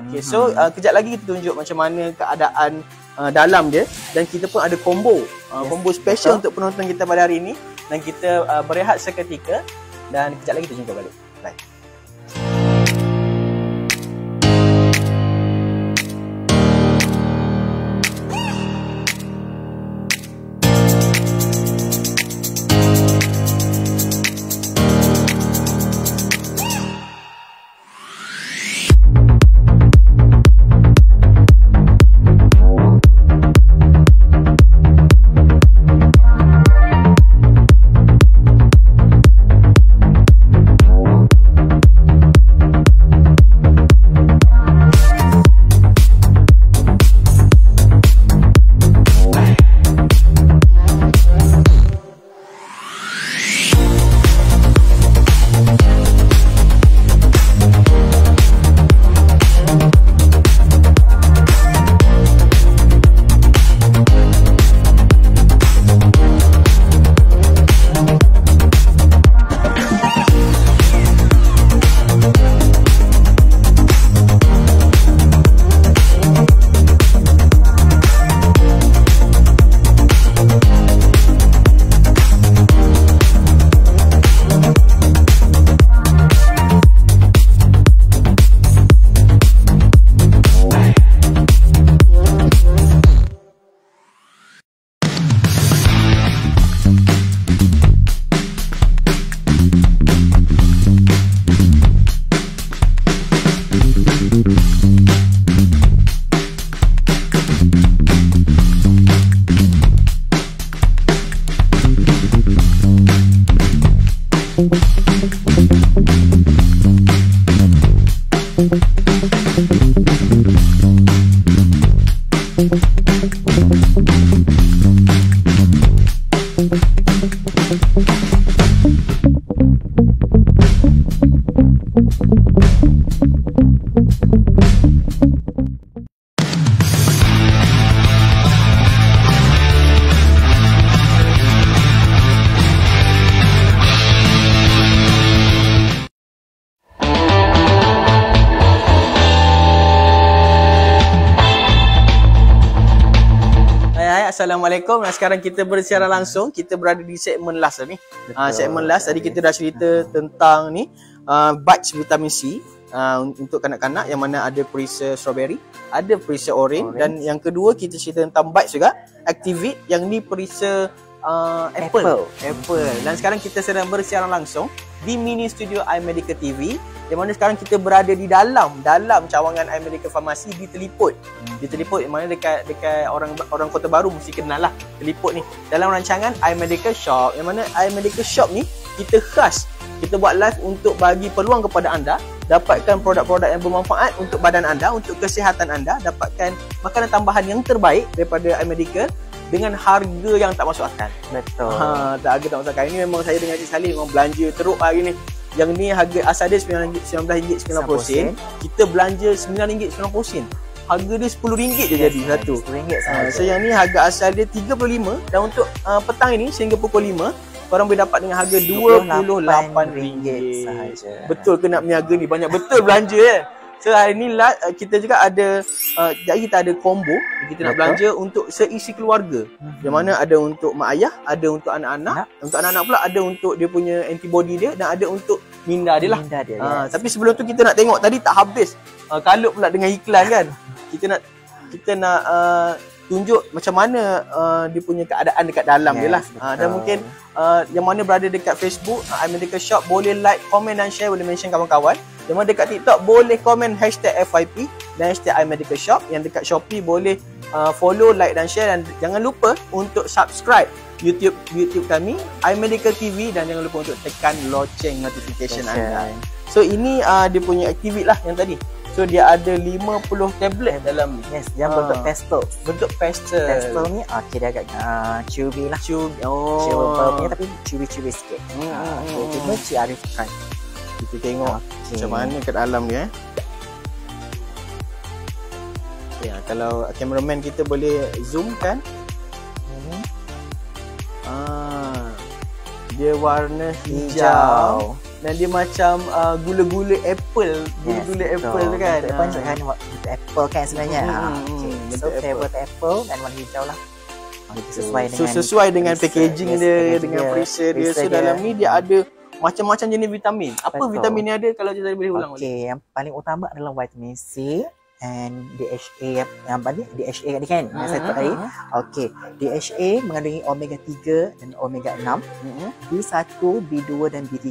Okey, so kejap lagi kita tunjuk macam mana keadaan dalam dia dan kita pun ada combo special untuk penonton kita pada hari ini dan kita berehat seketika dan kejap lagi kita jumpa balik. Bye. Assalamualaikum. Sekarang kita bersiaran langsung. Kita berada di segmen last ni. Segmen last tadi kita dah cerita tentang ni Bites vitamin C untuk kanak-kanak yang mana ada perisa strawberry, ada perisa orange dan yang kedua kita cerita tentang Bites juga Activate yang ni perisa apple. Dan sekarang kita sedang bersiaran langsung di mini studio iMedical TV yang mana sekarang kita berada di dalam cawangan iMedical Pharmacy di Teliput. Di Teliput yang mana dekat orang Kota Baru mesti kenal lah Teliput ni. Dalam rancangan iMedical Shop yang mana iMedical Shop ni kita buat live untuk bagi peluang kepada anda dapatkan produk-produk yang bermanfaat untuk badan anda, untuk kesihatan anda, dapatkan makanan tambahan yang terbaik daripada iMedical dengan harga yang tak masuk akal. Betul. Harga tak masuk akal. Ini memang saya dengan Cik Salih memang belanja teruk hari ni. Yang ni harga asal dia RM19.90. Kita belanja RM9.90. Harga dia RM10 je jadi satu. RM10 sahaja. So yang ni harga asal dia RM35 dan untuk petang ini sehingga pukul 5 korang boleh dapat dengan harga RM28 sahaja. Betul ke nak berniaga ni? Banyak betul belanja kan. So hari ni kita juga ada kita ada combo kita nak belanja untuk seisi keluarga. Yang mana ada untuk mak ayah, ada untuk anak-anak. Untuk anak-anak pula ada untuk dia punya antibody dia dan ada untuk minda dia lah. Tapi sebelum tu kita nak tengok tadi tak habis. Kalut pula dengan iklan kan. Kita nak tunjuk macam mana dia punya keadaan dekat dalam dia lah. Dan mungkin yang mana berada dekat Facebook iMedical Shop boleh like, komen dan share, boleh mention kawan-kawan. Yang mana dekat TikTok boleh komen #FYP dan #iMedical Shop. Yang dekat Shopee boleh follow, like dan share. Dan jangan lupa untuk subscribe YouTube kami iMedical TV dan jangan lupa untuk tekan loceng notification anda. So ini dia punya Activate lah yang tadi. So dia ada 50 tablet dalam ni. Yes, dia bentuk pastel. Bentuk pastel. Pastel ni dia agak chewy lah. Chewy punya tapi chewy sikit. Cuba Cik Arif try. Kita tengok macam mana kat dalam dia. Ya, kalau cameraman kita boleh zoom kan. Dia warna hijau. Dan dia macam gula-gula apple. Gula-gula apple tu kan. Apple kan sebenarnya. So favorite apple dan warna hijau lah. Sesuai dengan packaging dia, dengan preset dia. So dalam ni dia ada macam-macam jenis vitamin. Apa vitamin ni ada kalau kita boleh ulang? Yang paling utama adalah vitamin C and DHA yang tadi DHA tadi kan saya tahu tadi. DHA mengandungi omega 3 dan omega 6, B1, B2 dan B3.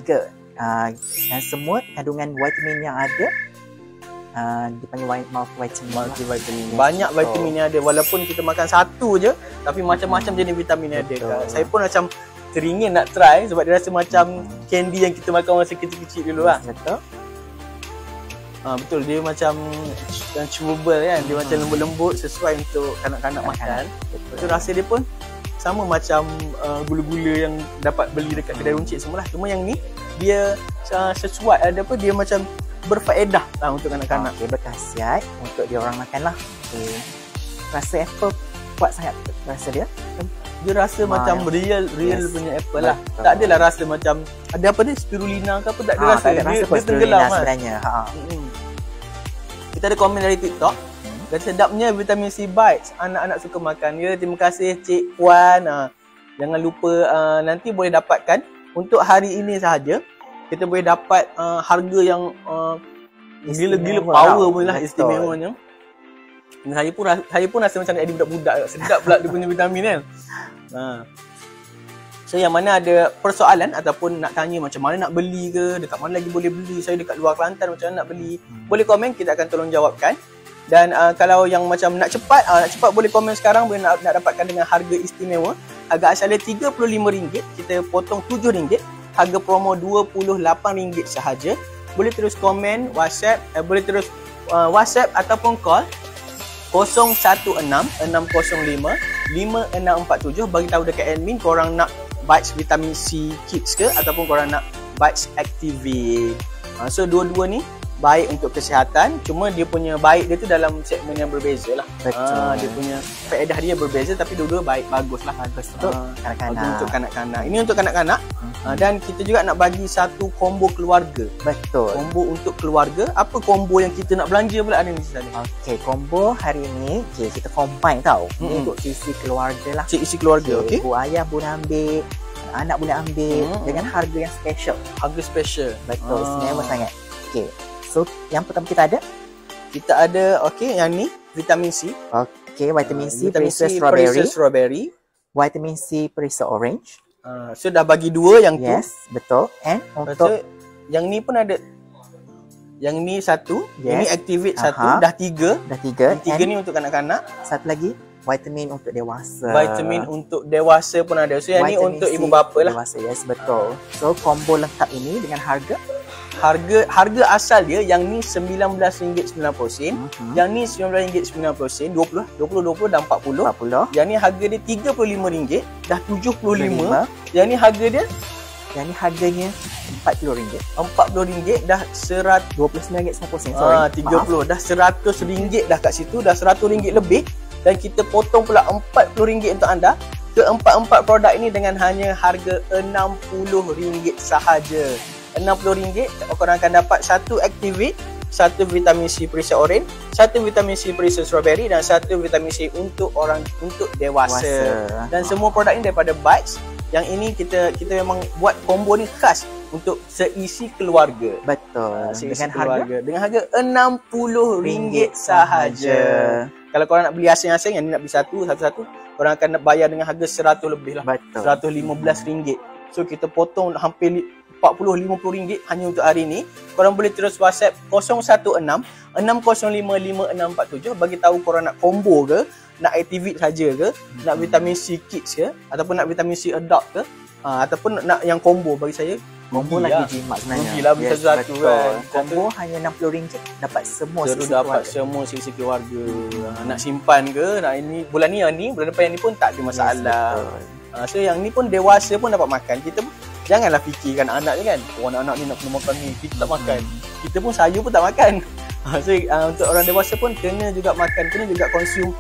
Dan semua kandungan vitamin yang ada dipanggil multivitamin. Banyak vitamin yang ada walaupun kita makan satu je tapi macam-macam jenis vitamin yang ada. Saya pun macam teringin nak try sebab dia rasa macam candy yang kita makan masa kecil-kecil dulu lah. Betul, dia macam chewable kan. Dia macam lembut-lembut sesuai untuk kanak-kanak makan. Betul, rasa dia pun sama macam gula-gula yang dapat beli dekat kedai runcit semualah. Cuma yang ni dia sesuai dia macam berfaedah lah untuk kanak-kanak. Berkhasiat untuk dia orang makan lah. Rasa apple kuat sangat rasa dia. Dia rasa macam real punya apple lah. Tak adalah rasa macam ada apa dia spirulina ke apa, tak ada rasa. Dia tenggelam sebenarnya. Kita ada komen dari TikTok. Dan sedapnya vitamin C bites. Anak-anak suka makan. Ya, terima kasih Cik Puan. Jangan lupa nanti boleh dapatkan untuk hari ini sahaja. Kita boleh dapat harga yang gila-gila power pun lah, istimewanya. Saya pun rasa macam jadi budak-budak. Sedap pula dia punya vitamin kan. So yang mana ada persoalan ataupun nak tanya macam mana nak beli ke, dekat mana lagi boleh beli, saya dekat luar Kelantan macam mana nak beli, boleh komen, kita akan tolong jawabkan. Dan kalau yang macam nak cepat boleh komen sekarang, boleh nak dapatkan dengan harga istimewa. Harga asalnya RM35, kita potong RM7. Harga promo RM28 sahaja. Boleh terus komen WhatsApp, boleh terus WhatsApp ataupun call 016-605-5647 bagi tahu dekat admin korang nak Bites Vitamin C Kids ke ataupun korang nak Bites Activate. So dua-dua ni baik untuk kesihatan, cuma dia punya baik dia tu dalam segmen yang berbeza lah. Dia punya faedah dia berbeza tapi dua-dua bagus lah. Bagus untuk kanak-kanak. Ini untuk kanak-kanak. Dan kita juga nak bagi satu combo keluarga. Betul. Combo untuk keluarga. Apa combo yang kita nak belanja pula ni Mr. Salim? Combo hari ni kita combine tau. Ini untuk sisi keluarga lah. Sisi keluarga, Ibu ayah boleh ambil, anak boleh ambil dengan harga yang special. Harga special. Betul, istimewa sangat. So, yang pertama kita ada yang ni vitamin C. Vitamin C perisa strawberry. Vitamin C perisa orange. So dah bagi dua yang tu. Yes, betul. And untuk yang ni pun ada. Yang ni satu, ini Activate satu, dah tiga. Yang tiga ni untuk kanak-kanak. Satu lagi vitamin untuk dewasa. Vitamin untuk dewasa pun ada. So yang ni untuk ibu bapa lah. Dewasa, yes, betul. So combo lengkap ini dengan harga asal dia yang ni RM19.90, yang ni RM19.90, 20 dan 40. Yang ni harga dia RM35, dah RM75. Yang ni harga dia Yang ni harganya RM40. RM40 dah RM29.90. Sorry. 30 dah RM100 dah kat situ, dah RM100 lebih, dan kita potong pula RM40 untuk anda. Keempat-empat produk ini dengan hanya harga RM60 sahaja. RM60 korang akan dapat satu Activate, satu vitamin C perisa oren, satu vitamin C perisa strawberry, dan satu vitamin C untuk dewasa. Dan semua produk ini daripada Bites. Yang ini kita memang buat combo ni khas untuk seisi keluarga. Betul. Dengan harga RM60 sahaja. Kalau korang nak beli asing-asing, yang ni nak beli satu-satu, korang akan nak bayar dengan harga RM100 lebih lah. Betul. RM115. So kita potong hampir RM40-50 hanya untuk hari ni. Korang boleh terus WhatsApp 016-605-5647 bagi tahu korang nak combo ke, nak Activate saja ke, nak vitamin C kids ke, ataupun nak vitamin C adult ke, ataupun nak yang combo. Bagi saya combo lagi jimat sebenarnya. Rugilah beli satu-satu kan. Combo hanya RM60 dapat semua sisi keluarga. Dapat semua sisi keluarga. Nak simpan ke, nak ini bulan ni, bulan depan yang ni pun tak ada masalah. So yang ni pun dewasa pun dapat makan. Kita pun janganlah fikirkan anak je kan. Anak ni nak kena makan ni, kita tak makan. Kita pun, saya pun tak makan. So untuk orang dewasa pun kena juga makan, kena juga consume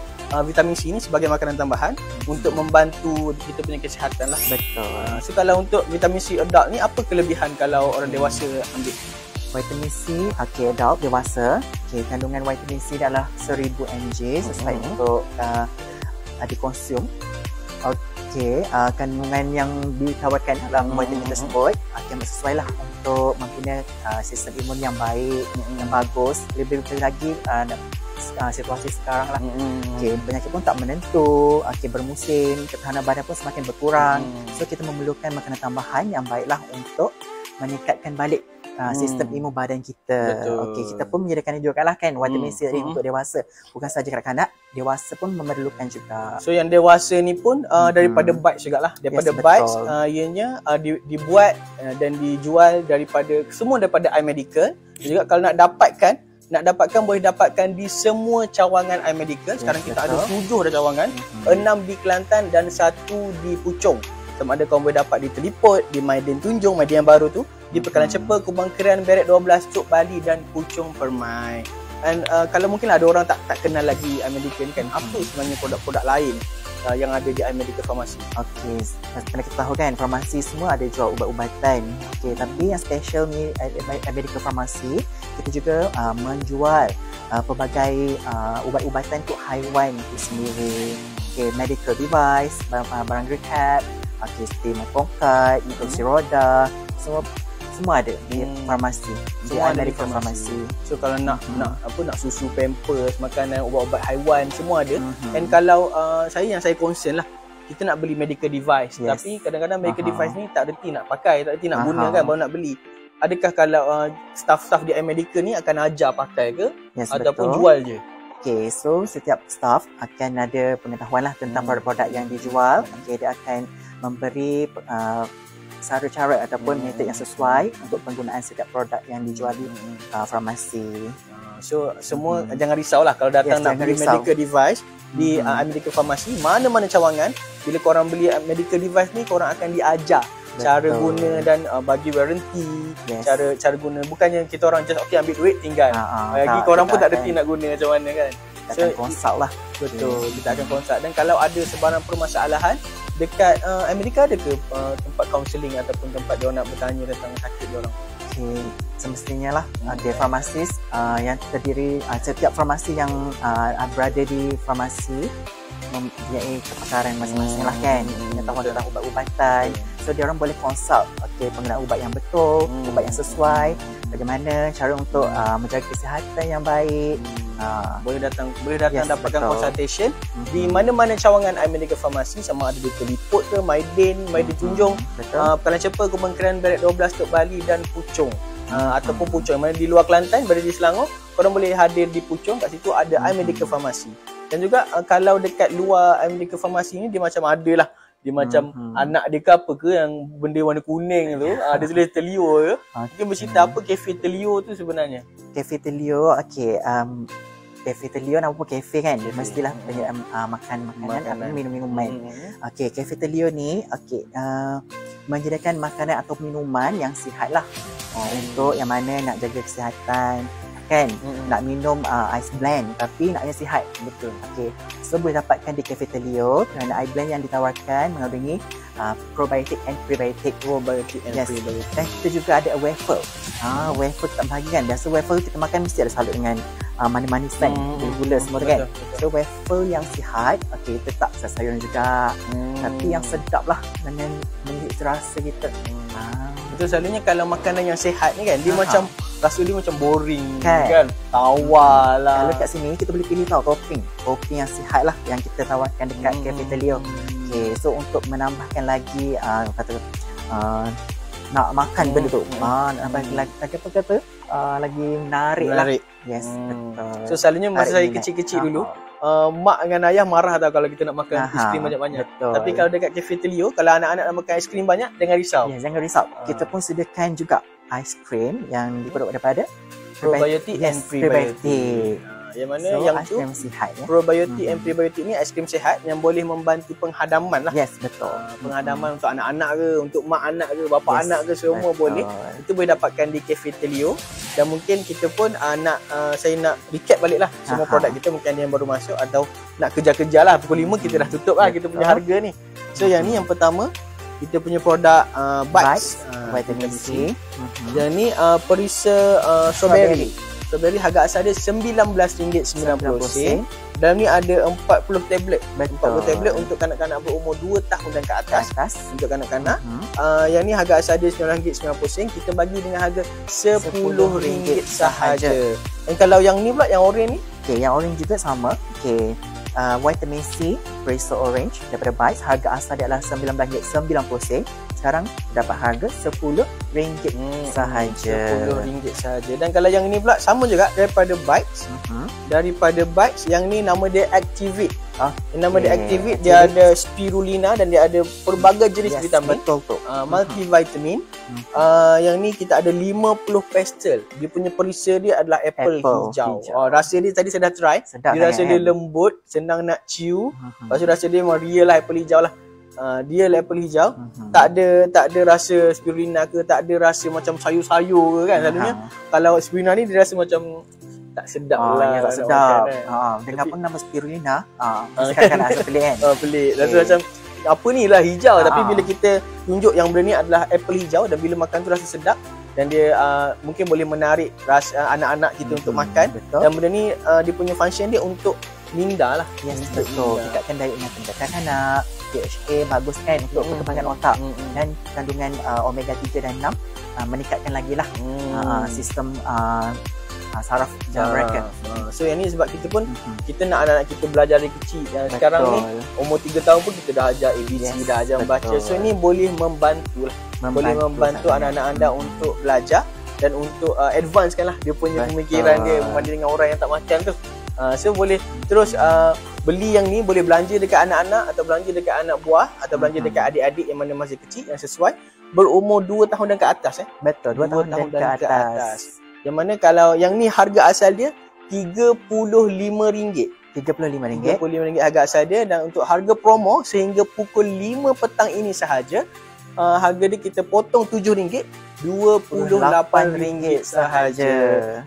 vitamin C ni sebagai makanan tambahan untuk membantu kita punya kesihatan lah. Betul. So kalau untuk vitamin C adult ni, apa kelebihan kalau orang dewasa ambil? Vitamin C, adult, dewasa. Kandungan vitamin C adalah 1000 mg sesuai untuk dikonsum. Kandungan yang ditawarkan dalam vitamin tersebut sesuai lah untuk membina sistem imun yang baik, yang bagus. Lebih lagi situasi sekarang lah. Penyakit pun tak menentu, bermusim, ketahanan badan pun semakin berkurang. So kita memerlukan makanan tambahan yang baiklah untuk meningkatkan balik sistem imun badan kita. Kita pun menyediakan juga lah kan vitamin C untuk dewasa. Bukan saja kanak-kanak, dewasa pun memerlukan juga. So yang dewasa ni pun daripada Bites jugalah. Daripada Bites, ianya dibuat dan dijual semua daripada iMedical. Juga kalau nak dapatkan boleh dapatkan di semua cawangan iMedical. Sekarang kita ada 7 dah cawangan, 6 di Kelantan dan 1 di Puchong. Sama ada kau boleh dapat di Teliput, di Maiden Tunjung, Maiden yang baru tu, di Pekalan Cepa, Kubang Kerian, Beret 12, Cuk Bali dan Puchong Permai. Dan kalau mungkin ada orang tak kenal lagi iMedical ni kan, apa sebenarnya produk-produk lain yang ada di iMedical Farmasi? Pernah kita tahu kan, farmasi semua ada jual ubat-ubatan. Tapi yang special ni iMedical Farmasi, kita juga menjual pelbagai ubat-ubatan untuk haiwan itu sendiri. Medical device, barang rehab, steam tongkat, kursi roda, semua ada di farmasi. Semua ada di farmasi. So kalau nak susu, pampers, makanan, ubat-ubat haiwan, semua ada. Dan kalau saya concern lah, kita nak beli medical device, tapi kadang-kadang medical device ni tak reti nak pakai, tak reti nak guna kan, baru nak beli. Adakah kalau staff-staff di iMedical ni akan ajar pakai ke, ataupun jual je? So setiap staff akan ada pengetahuan lah tentang produk-produk yang dijual. Dia akan memberi cara-cara ataupun metod yang sesuai untuk penggunaan setiap produk yang dijual di farmasi. So semua jangan risaulah kalau datang nak beli medical device di iMedical Farmasi, mana-mana cawangan. Bila korang beli medical device ni, korang akan diajar cara guna dan bagi warranty, cara guna. Bukannya kita orang just ambil duit tinggal. Lagi korang pun tak reti nak guna macam mana kan. Kita akan consult lah. Betul, kita akan consult. Dan kalau ada sebarang permasalahan dekat Amerika, ada ke tempat kaunseling ataupun tempat dia nak bertanya tentang sakit dia orang? Semestinya lah ada farmasis yang terdiri, setiap farmasi yang berada di farmasi mempunyai kepakaran masing-masing lah kan, pengetahuan tentang ubat-ubatan. So dia orang boleh consult penggunaan ubat yang betul, ubat yang sesuai, bagaimana cara untuk menjaga kesihatan yang baik. Boleh datang dapatkan consultation di mana-mana cawangan iMedical Farmasi, sama ada di Teliput ke, Maiden Tunjung, Pekalan Cepa, Kubang Kerian, Beret 12, Tok Bali dan Puchong. Ataupun Puchong mana di luar Kelantan, berada di Selangor, korang boleh hadir di Puchong. Kat situ ada iMedical Farmasi. Dan juga kalau dekat luar iMedical Farmasi ni, dia macam ada lah, dia macam anak dia ke apa ke yang benda warna kuning tu, dia tulis Telio ke. Mungkin bercerita apa kafe Telio tu sebenarnya? Kafe Telio, kafe Telio nama pun kafe kan, dia mestilah penyediaan makanan atau minum-minuman. Kafe Telio ni menyediakan makanan atau minuman yang sihat lah. Untuk yang mana nak jaga kesihatan, kan? Nak minum ice blend tapi naknya sihat. Betul. Okey. So boleh dapatkan di Cafeteria kerana ice blend yang ditawarkan mengandungi probiotik and prebiotik. Dan kita juga ada waffle. Waffle tak bahagian. Biasa waffle kita makan mesti ada salut dengan manis-manisan, gula semua kan. So waffle yang sihat, okey, kita tak sayuran juga. Tapi yang sedap lah dengan menggigit rasa kita. Betul, selalunya kalau makanan yang sihat ni kan, dia macam rasa dia macam boring kan. Tawar lah. Kalau kat sini kita boleh pilih topping yang sihat lah yang kita tawarkan dekat Cafeteria. Okay, so untuk menambahkan lagi nak makan benda tu, nak nambah lagi menarik lah. Yes, betul. So selalunya masa saya kecil-kecil dulu, mak dengan ayah marah tau kalau kita nak makan aiskrim banyak-banyak. Tapi kalau dekat Cafeteria, kalau anak-anak nak makan aiskrim banyak, jangan risau. Ya, jangan risau. Kita pun sediakan juga aiskrim yang diperoleh daripada probiotik and prebiotik. Yang mana yang tu sihat, ya? Probiotik and prebiotik ni aiskrim sihat yang boleh membantu penghadaman lah. Yes, betul. Penghadaman untuk anak-anak ke, untuk mak anak ke, bapa anak ke, semua boleh. Itu boleh dapatkan di Cafeteria. Dan mungkin kita pun saya nak recap balik lah semua produk kita. Mungkin ada yang baru masuk atau nak kejar-kejar lah. Pukul 5 kita dah tutup lah kita punya harga ni. So yang ni yang pertama, kita punya produk Bites vitamin C. Yang ni perisa strawberry. Strawberry harga asal dia RM19.90. Dalam ni ada 40 tablet. 40 tablet untuk kanak-kanak berumur 2 tahun dan ke atas. Untuk kanak-kanak. Yang ni harga asal dia RM19.90. Kita bagi dengan harga RM10 sahaja. Dan kalau yang ni pula, yang orange ni? Okay, yang orange juga sama. Okay. Vitamin C Preso Orange daripada Bites, harga asal dia adalah RM19.90. Sekarang dapat harga RM10 sahaja. RM10 sahaja. Dan kalau yang ini pula sama juga daripada Bites. Daripada Bites, yang ni nama dia Activate. Nama dia Activate, dia ada spirulina dan dia ada pelbagai jenis vitamin. Betul tu. Multivitamin. Yang ni kita ada 50 pastel. Dia punya perisa dia adalah apple hijau. Rasa dia tadi saya dah try. Dia rasa dia lembut, senang nak chew. Lepas tu rasa dia memang real lah apple hijau lah. Dia apple hijau, tak ada rasa spirulina ke, tak ada rasa macam sayur-sayur ke kan. Selalunya kalau spirulina ni dia rasa macam tak sedap lah. Tak sedap. Dengan pun nama spirulina, sekarang rasa pelik kan. Pelik. Rasa macam apa ni lah hijau, tapi bila kita tunjuk yang benda ni adalah apple hijau dan bila makan tu rasa sedap dan dia mungkin boleh menarik rasa anak-anak kita untuk makan. Dan benda ni dia punya function dia untuk minda lah. Yes, betul. Tingkatkan daya ingatan kanak-kanak. DHA bagus kan untuk perkembangan otak. Dan kandungan omega 3 dan 6 meningkatkan lagi lah sistem saraf mereka. So yang ni sebab kita pun kita nak anak-anak kita belajar dari kecil. Sekarang ni umur 3 tahun pun kita dah ajar ABC, dah ajar membaca. So ini boleh membantu lah. Boleh membantu anak-anak anda untuk belajar dan untuk advance kan lah dia punya pemikiran dia berbanding dengan orang yang tak makan tu. So boleh terus beli yang ni, boleh belanja dekat anak-anak atau belanja dekat anak buah atau belanja dekat adik-adik yang mana masih kecil yang sesuai berumur 2 tahun dan ke atas. Betul, 2 tahun dan ke atas. Yang mana kalau yang ni harga asal dia RM35. RM35 harga asal dia. Dan untuk harga promo sehingga pukul 5 petang ini sahaja, harga dia kita potong RM7, RM28 sahaja.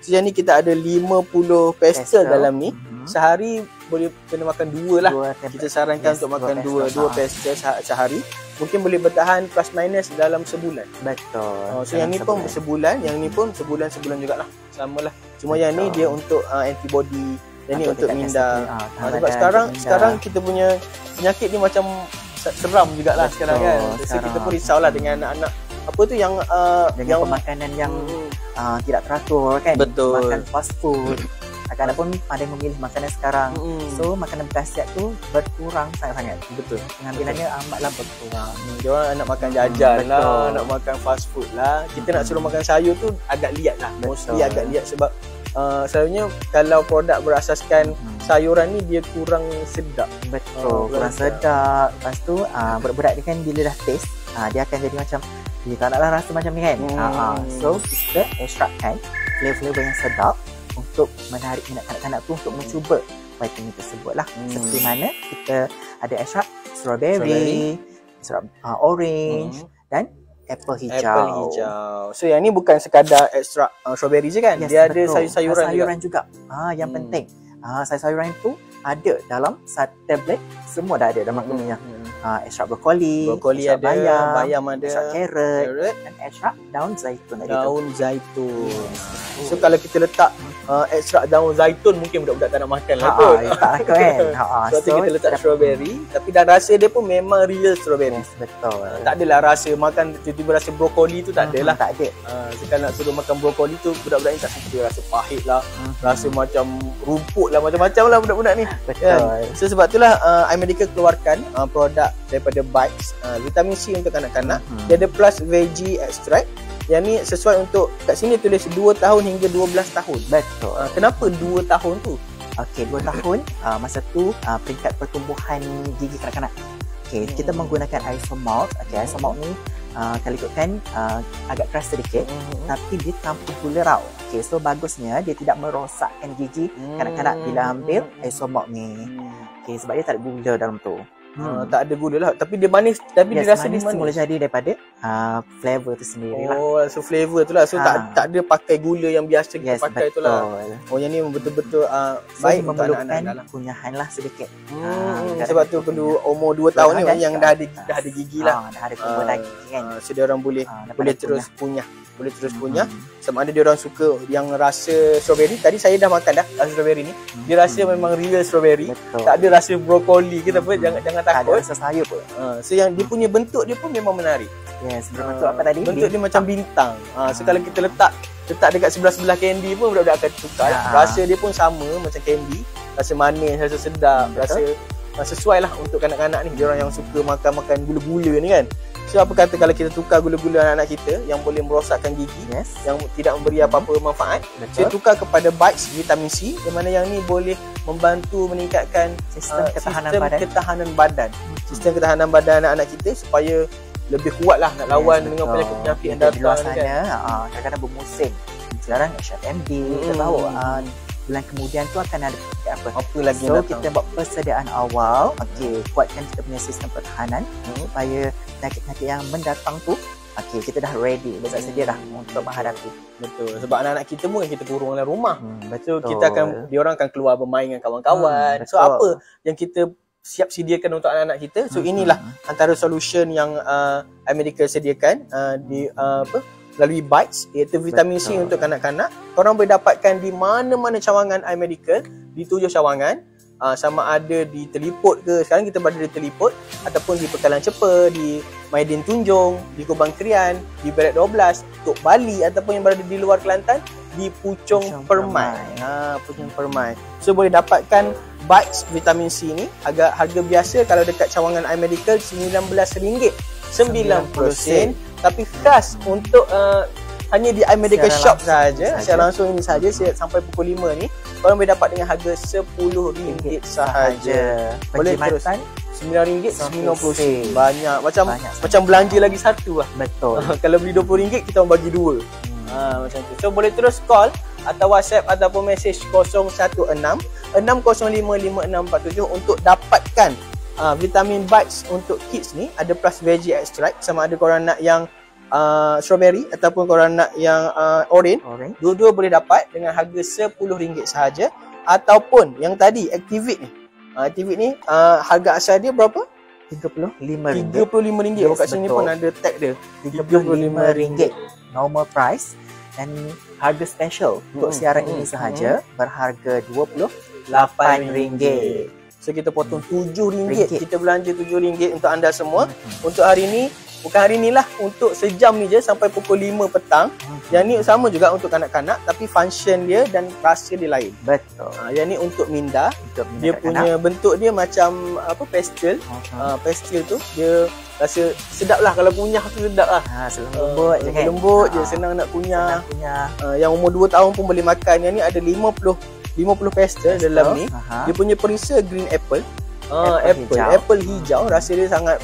So yang ni kita ada 50 pastel dalam ni. Sehari boleh kena makan 2 lah. Kita sarankan untuk makan 2 pastel sehari. Mungkin boleh bertahan plus minus dalam sebulan. Betul. So yang ni pun sebulan, yang ni pun sebulan jugalah. Samalah. Cuma yang ni dia untuk antibody, yang ni untuk minda. Sebab sekarang kita punya penyakit ni macam seram jugalah sekarang kan. So kita pun risaulah dengan anak-anak apa tu yang dengan pemakanan yang tidak teratur kan. Betul. Makan fast food. Kadang-kadang pun pandai memilih makanan sekarang. So makanan berkhasiat tu berkurang sangat-sangat. Betul. Pengambilannya amatlah berkurang. Dia orang nak makan jajan lah, nak makan fast food lah. Kita nak suruh makan sayur tu agak liat lah. Mostly agak liat sebab selalunya kalau produk berasaskan sayuran ni dia kurang sedap. Betul, kurang sedap. Lepas tu budak-budak ni kan bila dah taste, dia akan jadi macam dia tak naklah rasa macam ni kan. So kita extractkan flavor yang sedap untuk menarik minat kanak-kanak tu untuk mencuba vitamin tersebut lah. Seperti mana kita ada extract strawberry, orange dan apple hijau. Apple hijau. So yang ni bukan sekadar ekstrak strawberry je kan? Yes, Dia ada betul. sayur-sayuran juga. Yang penting. Sayur-sayuran tu ada dalam satu tablet, semua dah ada dalam maknanya. Ekstrak brokoli ada, bayam ada, ekstrak carrot, dan ekstrak daun zaitun tadi tu. Daun zaitun. So kalau kita letak ekstrak daun zaitun, mungkin budak-budak tak nak makan lah kot. Tak nak kan. So kita letak strawberry, tapi dan rasa dia pun memang real strawberry. Yes, betul. Tak adalah rasa makan tiba-tiba rasa brokoli tu, tak adalah. Tak ada. So kalau nak suruh makan brokoli tu, budak-budak ni tak suka, rasa pahit lah, rasa macam rumput lah, macam-macam lah budak-budak ni. Betul. Kan? So sebab itulah iMedica keluarkan produk daripada Bites, vitamin C untuk kanak-kanak. Dia ada plus veggie extract. Yang ni sesuai untuk, kat sini tulis 2 tahun hingga 12 tahun. Betul. Kenapa 2 tahun tu? Okey, 2 tahun masa tu peringkat pertumbuhan gigi kanak-kanak. Okey, kita menggunakan isomalt. Okey, isomalt ni kalau ikutkan agak keras sedikit, tapi dia tanpa gula raw. Okey, so bagusnya dia tidak merosakkan gigi kanak-kanak bila ambil isomalt ni. Okey, sebab dia tak ada gula dalam tu. Tak ada gula lah, tapi dia manis, tapi dia rasa manis. dia manis. Mula jadi daripada flavor tu sendiri lah. Oh, so flavor tu lah. So tak ada pakai gula yang biasa kita pakai tu lah. Oh, yang ni betul-betul baik untuk anak-anak. Kunyahan lah sedikit. Sebab tu perlu umur 2 tahun ni yang dah ada gigi lah. Dah ada tumbuh lagi kan. So dia orang boleh terus punyah. Boleh terus punyah. Sama ada dia orang suka yang rasa strawberry. Tadi saya dah makan dah rasa strawberry ni. Dia rasa memang real strawberry. Tak ada rasa brokoli ke apa. Jangan takut. Ada rasa sayur pun. So yang dia punya bentuk dia pun memang menarik. Yes, berbentuk apa tadi? Bentuk dia macam bintang. So kalau kita letak dekat sebelah-sebelah candy pun budak-budak akan suka. Rasa dia pun sama macam candy. Rasa manis, rasa sedap, rasa sesuai lah untuk kanak-kanak ni. Dia orang yang suka makan gula-gula ni kan. So apa kata kalau kita tukar gula-gula anak-anak kita yang boleh merosakkan gigi, yang tidak memberi apa-apa manfaat, kita tukar kepada Bites vitamin C, di mana yang ni boleh membantu meningkatkan sistem ketahanan badan. Sistem ketahanan badan anak-anak kita supaya lebih kuat lah nak lawan dengan penyakit-penyakit yang datang luar ni sana, kan. Kadang-kadang bermusim. Sekarang HFMD, kita tahu bulan kemudian tu akan ada apa lagi yang datang. Kita buat persediaan awal, kuatkan kita punya sistem pertahanan supaya penyakit-penyakit yang mendatang tu kita dah ready, dah sedia dah untuk menghadapi. Betul. Sebab anak-anak kita pun kita kurung dalam rumah. So diorang akan keluar bermain dengan kawan-kawan. So apa yang kita siap sediakan untuk anak-anak kita. So inilah antara solution yang iMedica sediakan melalui Bites, iaitu vitamin C untuk kanak-kanak. Korang boleh dapatkan di mana-mana cawangan iMedica, di 7 cawangan. Sama ada di Telipot ke, sekarang kita berada di Telipot, ataupun di Pekalan Cepa, di Maidin Tunjung, di Kubang Krian, di Beret 12, Tok Bali, ataupun yang berada di luar Kelantan, di Puchong Permai. Puchong Permai. So boleh dapatkan Bites vitamin C ni harga biasa kalau dekat cawangan iMedica RM19.90, tapi khas untuk hanya di iMedica Shop sahaja, secara langsung ini sahaja sampai pukul 5 ni korang boleh dapat dengan harga RM10 sahaja. Boleh terus RM9.90. Banyak macam belanja lagi satu lah. Betul. Kalau beli RM20 kita orang bagi 2. Macam tu. So boleh terus call atau WhatsApp ataupun message 016-605-5647 untuk dapatkan vitamin Bites untuk kids ni. Ada plus veggie extract, sama ada korang nak yang strawberry ataupun korang nak yang orange. Dua-dua boleh dapat dengan harga RM10 sahaja. Ataupun yang tadi Activate ni, Activate ni harga asal dia berapa? RM35. RM35. Kat sini pun ada tag dia, RM35 normal price. Dan harga special untuk siaran ini sahaja berharga RM28. So kita potong RM7. Kita belanja RM7 untuk anda semua. Untuk hari ni, bukan hari ni lah, untuk sejam ni je sampai pukul 5 petang. Yang ni sama juga untuk kanak-kanak, tapi function dia dan rasa dia lain. Betul. Yang ni untuk minda. Dia punya bentuk dia macam pastel. Pastel tu dia rasa sedap lah, kalau kunyah tu sedap lah. Lembut je kan. Lembut je, senang nak kunyah. Yang umur 2 tahun pun boleh makan. Yang ni ada 50 pastel dalam ni. Dia punya perisa green apple. Apple hijau. Rasa dia sangat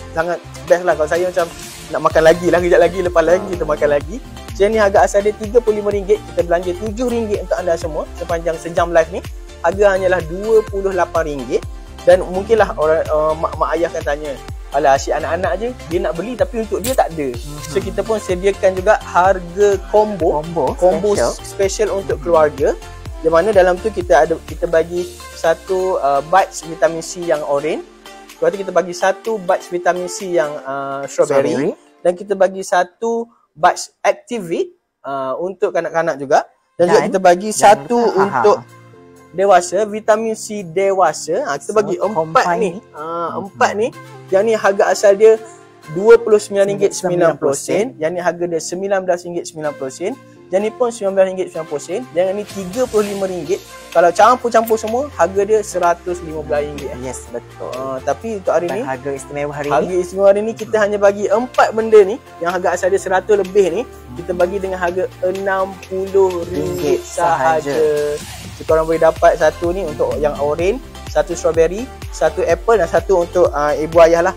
best lah. Kalau saya macam nak makan lagi lah, kejap lagi, lepas lagi kita makan lagi. So ni harga asal dia RM35. Kita belanja RM7 untuk anda semua sepanjang sejam live ni. Harga hanyalah RM28. Dan mungkinlah orang mak ayah akan tanya, alah asyik anak-anak je dia nak beli tapi untuk dia tak ada. So kita pun sediakan juga harga combo special untuk keluarga, di mana dalam tu kita bagi satu bites vitamin C yang orange, lepas tu kita bagi satu bites vitamin C yang strawberry, dan kita bagi satu bites Activate untuk kanak-kanak juga, dan juga kita bagi satu untuk dewasa, vitamin C dewasa. Kita bagi empat ni. Empat ni. Yang ni harga asal dia RM29.90. Yang ni harga dia RM19.90. Yang ni pun RM19.90. Yang ni RM35. Kalau campur-campur semua, harga dia RM115. Yes, betul. Tapi untuk hari ni, harga istimewa hari ni kita hanya bagi 4 benda ni yang harga asal dia 100 lebih ni, kita bagi dengan harga RM60 sahaja. So, korang boleh dapat satu ni untuk yang orange, satu strawberry, satu apple dan satu untuk ibu ayah lah.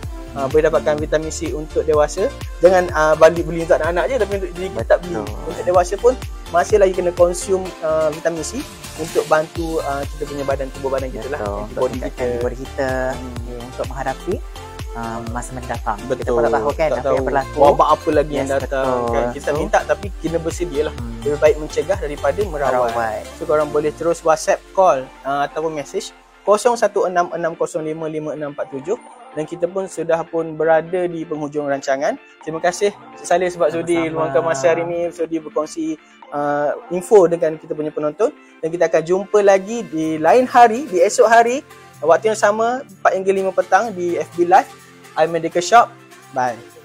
Boleh dapatkan vitamin C untuk dewasa. Jangan beli untuk anak-anak je, tapi untuk diri kita tak beli. Untuk dewasa pun masih lagi kena consume vitamin C untuk bantu kita punya tubuh badan kita lah, body kita untuk menghadapi masa mendatang. Betul. Kita pun tak tahu kan apa yang berlaku, wabak apa lagi yang datang kan. Kita minta tapi kena bersedia lah. Lebih baik mencegah daripada merawat. So korang boleh terus WhatsApp, call ataupun message 0166055647, dan kita pun sudah berada di penghujung rancangan. Terima kasih Cik Saleh sebab sudi luangkan masa hari ini, sudi berkongsi info dengan kita punya penonton, dan kita akan jumpa lagi di lain hari, di esok hari waktu yang sama 4 hingga 5 petang di FB Live iMedical Shop. Bye.